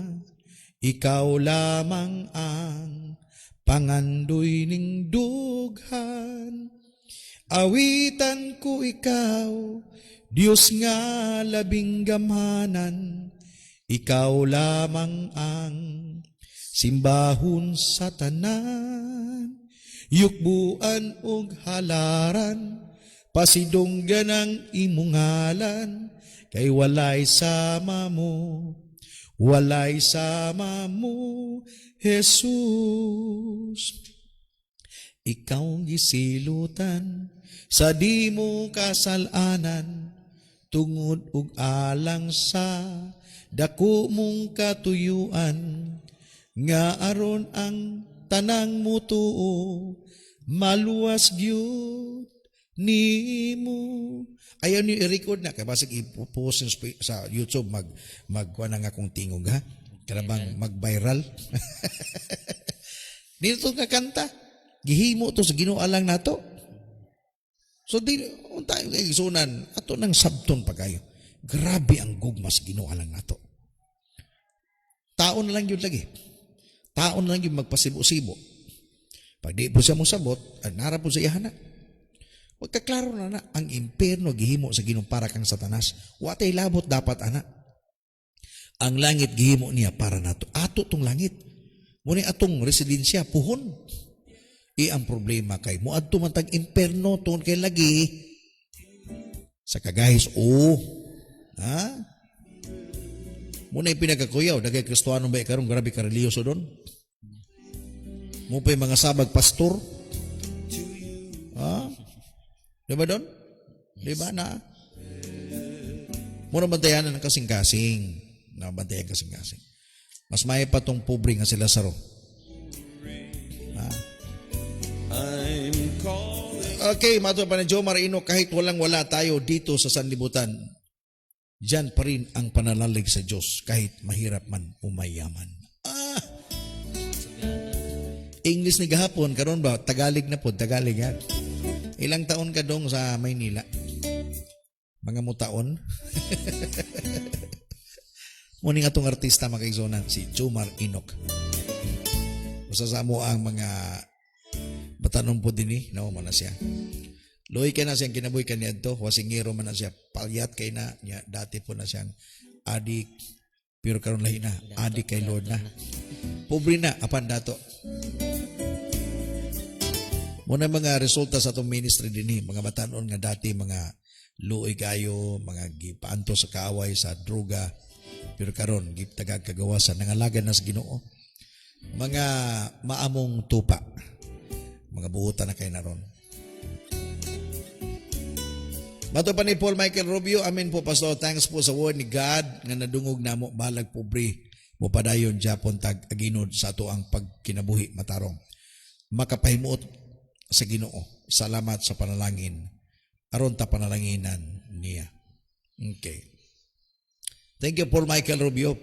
Ikaw lamang ang pangandoy ning dughan. Awitan ko ikaw, Diyos nga labing gamhanan. Ikaw lamang ang simbahon sa tanan. Yukbuan og halaran, pasidonggan ang imungalan. Kay walay sama mo, Jesus. Ikaw gisilutan sa di mo kasalanan, tungod ug alang sa dako mong katuyuan, nga aron ang tanang mutuo maluwas gyud nimo. Ayaw niyo i-record na kay basig i-post sa YouTube magkuha na nga kung tingog ha. Karabang mag-viral. Dito ka kanta. Gihimo to sa Ginoo lang nato. So di tayo kay gisunan ato nang sabton pa kayo. Grabe ang gugmas Ginoo lang nato. Taon lang yun lagi. Taon lang yun magpasibo-sibo. Pag di po siya mo sabot, nara po sa iyahana. Magkaklaro na ang impierno gihimo sa Ginoo para kang Satanas. Watay labot dapat ana. Ang langit gihimo niya para nato. Ato tong langit. Muna atong residensya puhon. Ang problema kay mo adto man tag impierno tungod kay lagi sa kagahis Muna yung pinagakuyaw dagay Kristohano ba karon grabe ka reliyoso doon. Mo pa yung mga sabag pastor. Diba doon? Diba na? Muna bantayan ng kasing-kasing. Bantayan kasing-kasing. Mas may pa tong pobre nga si Lazaro. I'm calling. Okay, mato pa ni Joe Marino, kahit walang-wala tayo dito sa sanlibutan, diyan pa rin ang pananalig sa Diyos kahit mahirap man umayaman. English ni gahapon, karon ba? Tagalog na po, Tagalog yan. Ilang taon ka dong sa Maynila? Mga mutaon? Muning atong artista makaizonan, si Jomar Inok. Usa mo ang mga batanon po din man na siya. Loy ka na siyang kinabuhi ka niya ito, wasingero man na siya, palyat kay na, niya, dati po na siyang adik, pero karon lahi na, adik kay Lord na. Pobre na, apan dato. Muna mga resulta sa itong ministry din mga batanon nga dati, mga luoy kayo, mga gipaanto sa kaaway, sa droga, pero karon giptagag kagawasan, nangalagan na sa Ginoo. Mga maamong tupa, mga buhutan na kayo na ron. Mato pa ni Paul Michael Rubio, amen po Pastor, thanks po sa word ni God nga nadungog na mo, balag pobre mo padayon Japon tag aginod sa ato ang pagkinabuhi matarong. Makapahimuot sa Ginoo. Salamat sa panalangin. Aron ta panalanginan niya. Okay. Thank you Paul Michael Rubio.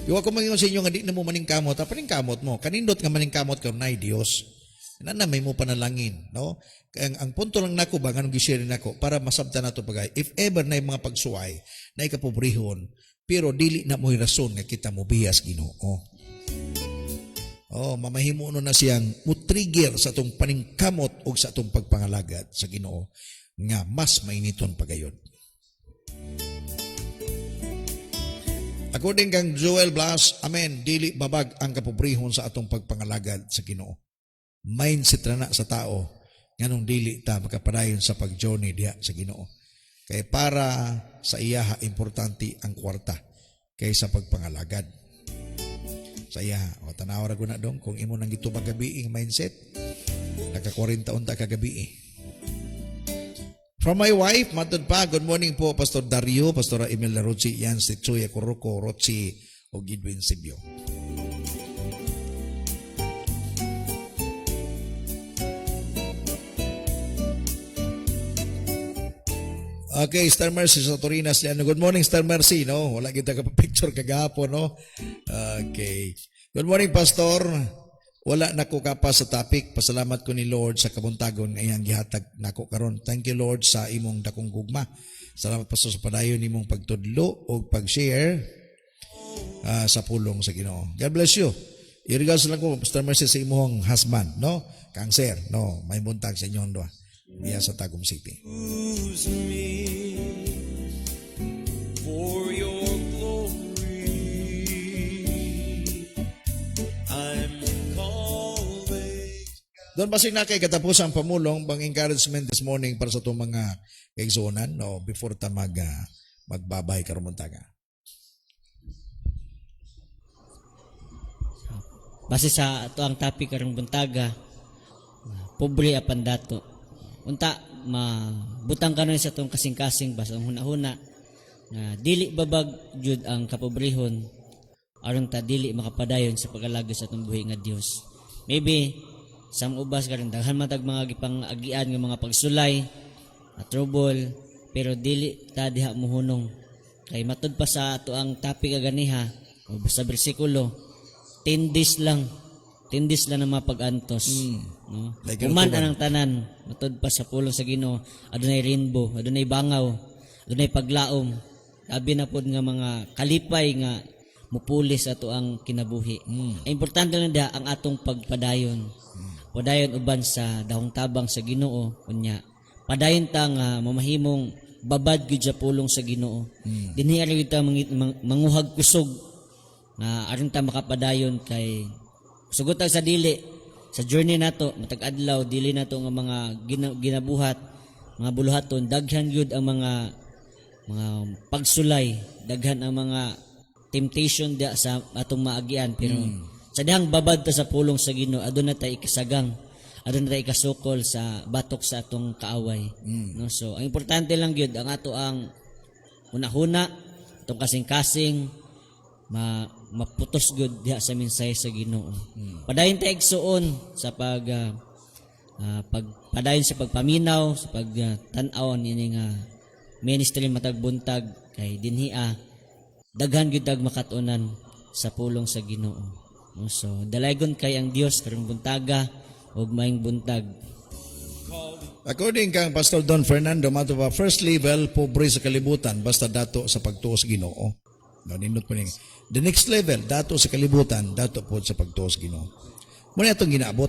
Iwa ko mangingon sa inyo nga di na mo maningkamot. Paningkamot mo. Kanindot nga maningkamot ka na Diyos. Nanamay mo panalangin, no? Kaya ang punto lang nako ba ganung gi-share nako para masabtan nato pagay. If ever na mga pagsuway na ikapobrehon, pero dili na mo'y rason nga kita mo biyas Ginoo. Mamahimo na siyang mo-trigger sa atong paningkamot o sa atong pagpangalagad sa Ginoo nga mas mainiton pagayon. According kang Joel Blas, amen, dili babag ang kapobrehon sa atong pagpangalagad sa Ginoo. Mindset na sa tao nganong dili ta makapadayon sa pag-journey diha sa Ginoo. Kay para sa iyaha importante ang kwarta kaysa pagpangalagad. Sa iyaha, o tanaw ra guna dong kung imo nang gitubag gabi ang mindset, naka 40 unta ka gabi. From my wife, matod pa, good morning po, Pastor Dario, Pastor Imelda Rochi, yan si Chuya Kuruko, Rochi, o Gidwin Sibyo. Okay, Star Mercy sa Torinas. Good morning, Star Mercy, no? Wala kita ka-picture kagahapon, no? Okay. Good morning, Pastor. Wala nako kapa sa topic. Pasalamat ko ni Lord sa kabuntagon nga iyang gihatag nako karon. Thank you, Lord, sa imong dakong gugma. Salamat, Pastor, sa padayon nimong pagtudlo o pag-share sa pulong sa Ginoo. God bless you. I-regards lang ko, Pastor Mercy, sa imong husband, no? Cancer, no? May buntag sa inyong doa. Diya sa Tagum City. Use me for your glory. I'm calling. Doon ba na kay katapos ang pamulong bang encouragement this morning para sa itong mga kaigsunan, no? Before ta magbabay karumuntaga. Base sa ito ang topic karong buntaga, pobre apan dato. Unta mabutang kanon sa itong kasing-kasing basta ang huna-huna nga dili babag jud ang kapobrehon aron ta dili makapadayon sa pag-alagad sa atong buhi nga Dios. Maybe sa ubas karon daghan matag mga gipang-agian nga mga pagsulay, trouble, pero dili ta diha mohunong. Kay matud pa sa ato ang topic aganiha o sa bersikulo 10 days lang ang mga pag-antos. No? Like Uman anang tanan, matod pa sa pulong sa Ginoo, adunay rainbow, adunay bangaw, adunay paglaom. Labi na pod nga mga kalipay nga mupulis ato ang kinabuhi. Ang importante lang dia ang atong pagpadayon. Padayon uban sa dahong tabang sa Ginoo unya. Padayon ta nga mamahimong babad gyud sa pulong sa Ginoo. Dinhi ari ta manguhag kusog nga aron ta makapadayon kay sugutag sa dili sa journey nato matag adlaw dili nato nga mga ginabuhat mga buluhaton daghan gyud ang mga pagsulay daghan ang mga temptation dia sa atong maagian pero sa dihang babad ta sa pulong sa Ginoo aduna tay ikasagang aduna tay ikasukol sa batok sa atong kaaway no so ang importante lang gyud ang ato ang hunahuna atong kasing-kasing maputos gud diha sa mensahe sa Ginoo. Padayon ta igsuon sa pagpadayon sa pagpaminaw, sa pagtan-aw ini nga ministry matag buntag kay dinhia daghan gyud dag makatunan sa pulong sa Ginoo. So dalaygon kay ang Dios karong buntaga ug maayong buntag. According kang Pastor Don Fernando mato pa first level pobre sa kalibutan basta dato sa pagtuo sa Ginoo. Nindot po ning the next level dato sa kalibutan dato po sa pagtuo sa Ginoo. Muna itong ginaabot.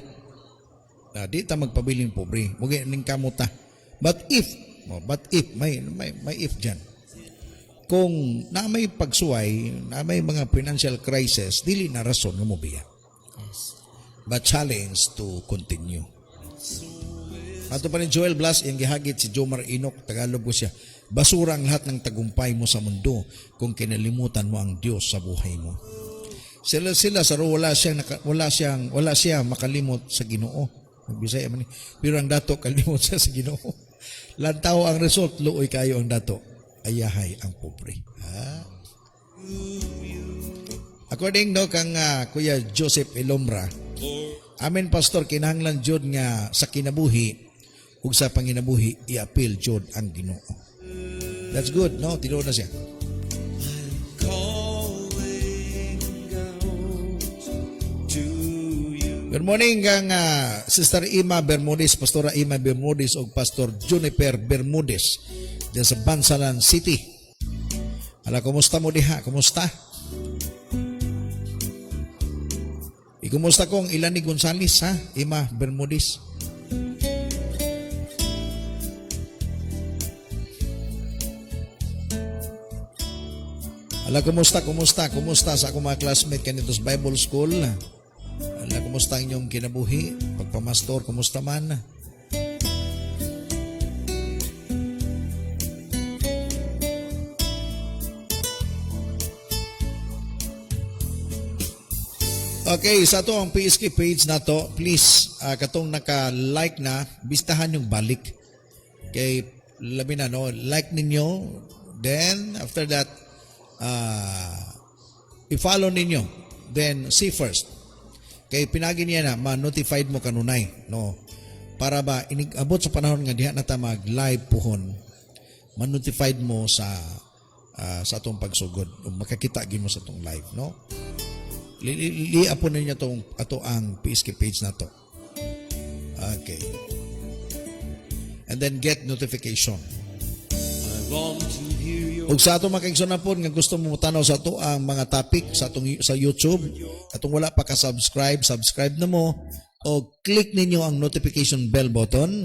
Di ta magpabiling pobre. Mugi ning kamuta. But if may if dyan. Kung na may pagsuway, na may mga financial crisis, dili na rason nga mobiya. But challenge to continue. Ato pa ni Joel Blas, yung gihagit si Jomar Inok, Tagalog ko siya. Basura ang lahat ng tagumpay mo sa mundo kung kinalimutan mo ang Diyos sa buhay mo. Sila sa wala siya makalimot sa Ginoo. Nagbisaya man. Pero ang dato kalimot siya sa Ginoo. Lantaw ang result, luoy kayo ang dato. Ayahay ang pobre. According no kang Kuya Joseph Elomra, amen pastor kinahanglan jud nga sa kinabuhi ug sa panginabuhi i-appeal jud ang Ginoo. That's good, no? Tinuod na siya. Calling out to you. Good morning kang Sister Ima Bermudez, Pastora Ima Bermudez o Pastor Juniper Bermudez diyan sa Bansalan City. Ala, kumusta mo diha? Kumusta? Ikumusta kong Ilani Gonzales ha? Ima Bermudez. Ala, kumusta sa akong mga classmate kanito sa Bible School? Ala, kumusta ang inyong kinabuhi? Pagpamastor, kumusta man? Okay, sa to ang PSK page na to, please, katong naka-like na, bistahan yung balik. Kay, labi na, no? Like ninyo, then, after that, i-follow ninyo, then see first. Kay pinagi niya na ma-notified mo kanunay, no? Para ba abot sa panahon nga diha na ta mag-live pohon, ma-notified mo sa atong pagsugod o makakita gid mo sa atong live, no? Liapon ninyo ato ang PSK page na to. Okay. And then get notification. I long to hear your Ug sa ato makaigsunan po nga gusto mo tanaw sa ato ang mga topic sa atong sa YouTube, atong wala pa ka-subscribe, subscribe na mo o click ninyo ang notification bell button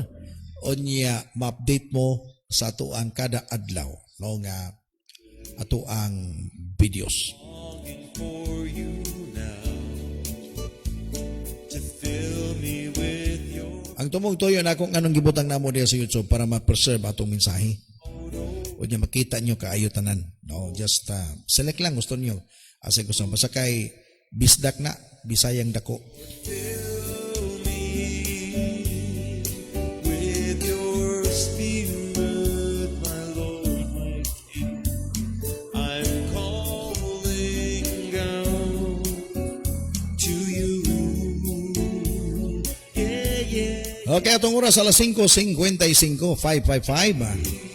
o niya ma-update mo sa ato ang kada adlaw, no, nga ato ang videos. longing for you now to fill me with your Ang tumong tuyo na kung anong gibutang namo diya sa YouTube para ma-preserve atong mensahe. O niya makita nyo kaayutanan. No, just select lang gusto nyo. Asa gusto basta kay bisdak na, bisayang dako. fill me with your spirit, my Lord, my King. I'm calling out to you. Yeah, yeah. Okay, atong oras alas 5:55, 555.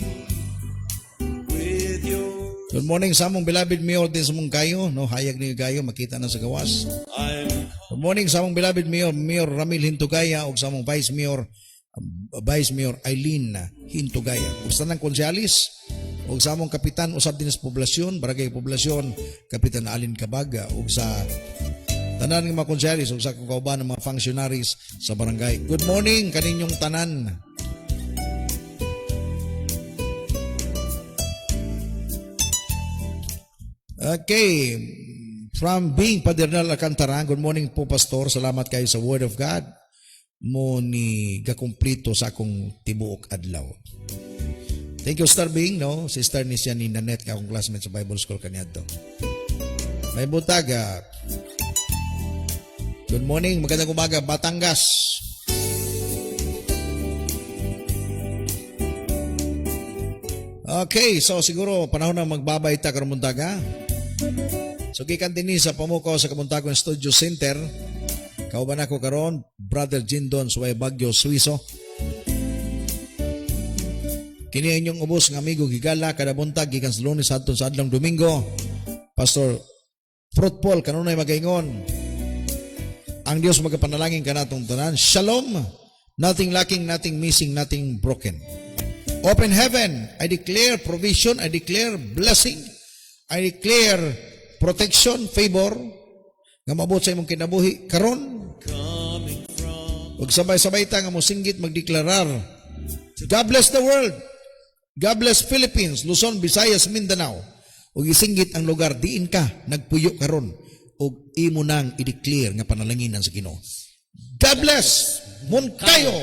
With your Good morning sa among beloved mayor din sa mong kayo, no, hayag ni kayo makita na sa gawas. I'm Good morning sa among beloved mayor, Mayor Ramil Hintugaya ug sa among Vice Mayor Eileen Hintugaya. Ug sa tanang konsyalis ug sa among kapitan usab din sa poblasyon, barangay poblasyon, Kapitan Alin Kabaga ug sa tanan ng mga konsyalis ug sa kauban ng mga functionaries sa barangay. Good morning kaninyong tanan. Okay, from being Padernal Alcantara, good morning po Pastor, salamat kayo sa Word of God mo ni gakumplito sa akong tibuok adlaw. Thank you Star Bing, no? Sister ni siya ni Nanette, akong classmate sa Bible School kaniadto. May butaga. Good morning, magandang umaga Batangas. Okay, so siguro panahon na magbabay ta karon buntaga. So gikan dinhi sa pamukaw sa Kamuntagon Studio Center. Kauban ako karon Brother Jindon Suway Bagyo Suiso. Kini inyong ubos nga amigo gigala kada buntag gikan sa Lunes adto sa adlong Domingo. Pastor Fruitful kanunay magaingon. Ang Dios magapanalangin kanatong tanan. Shalom. Nothing lacking, nothing missing, nothing broken. Open heaven. I declare provision, I declare blessing. I declare protection, favor, nga maabot sa imong kinabuhi karon. coming from Ug sabay-sabay ta nga mosinggit magdeklarar. God bless the world. God bless Philippines, Luzon, Visayas, Mindanao. Ug isinggit ang lugar diin ka nagpuyo karon ug imo nang i-declare nga panalanginan sa Ginoo. God bless Moncayo.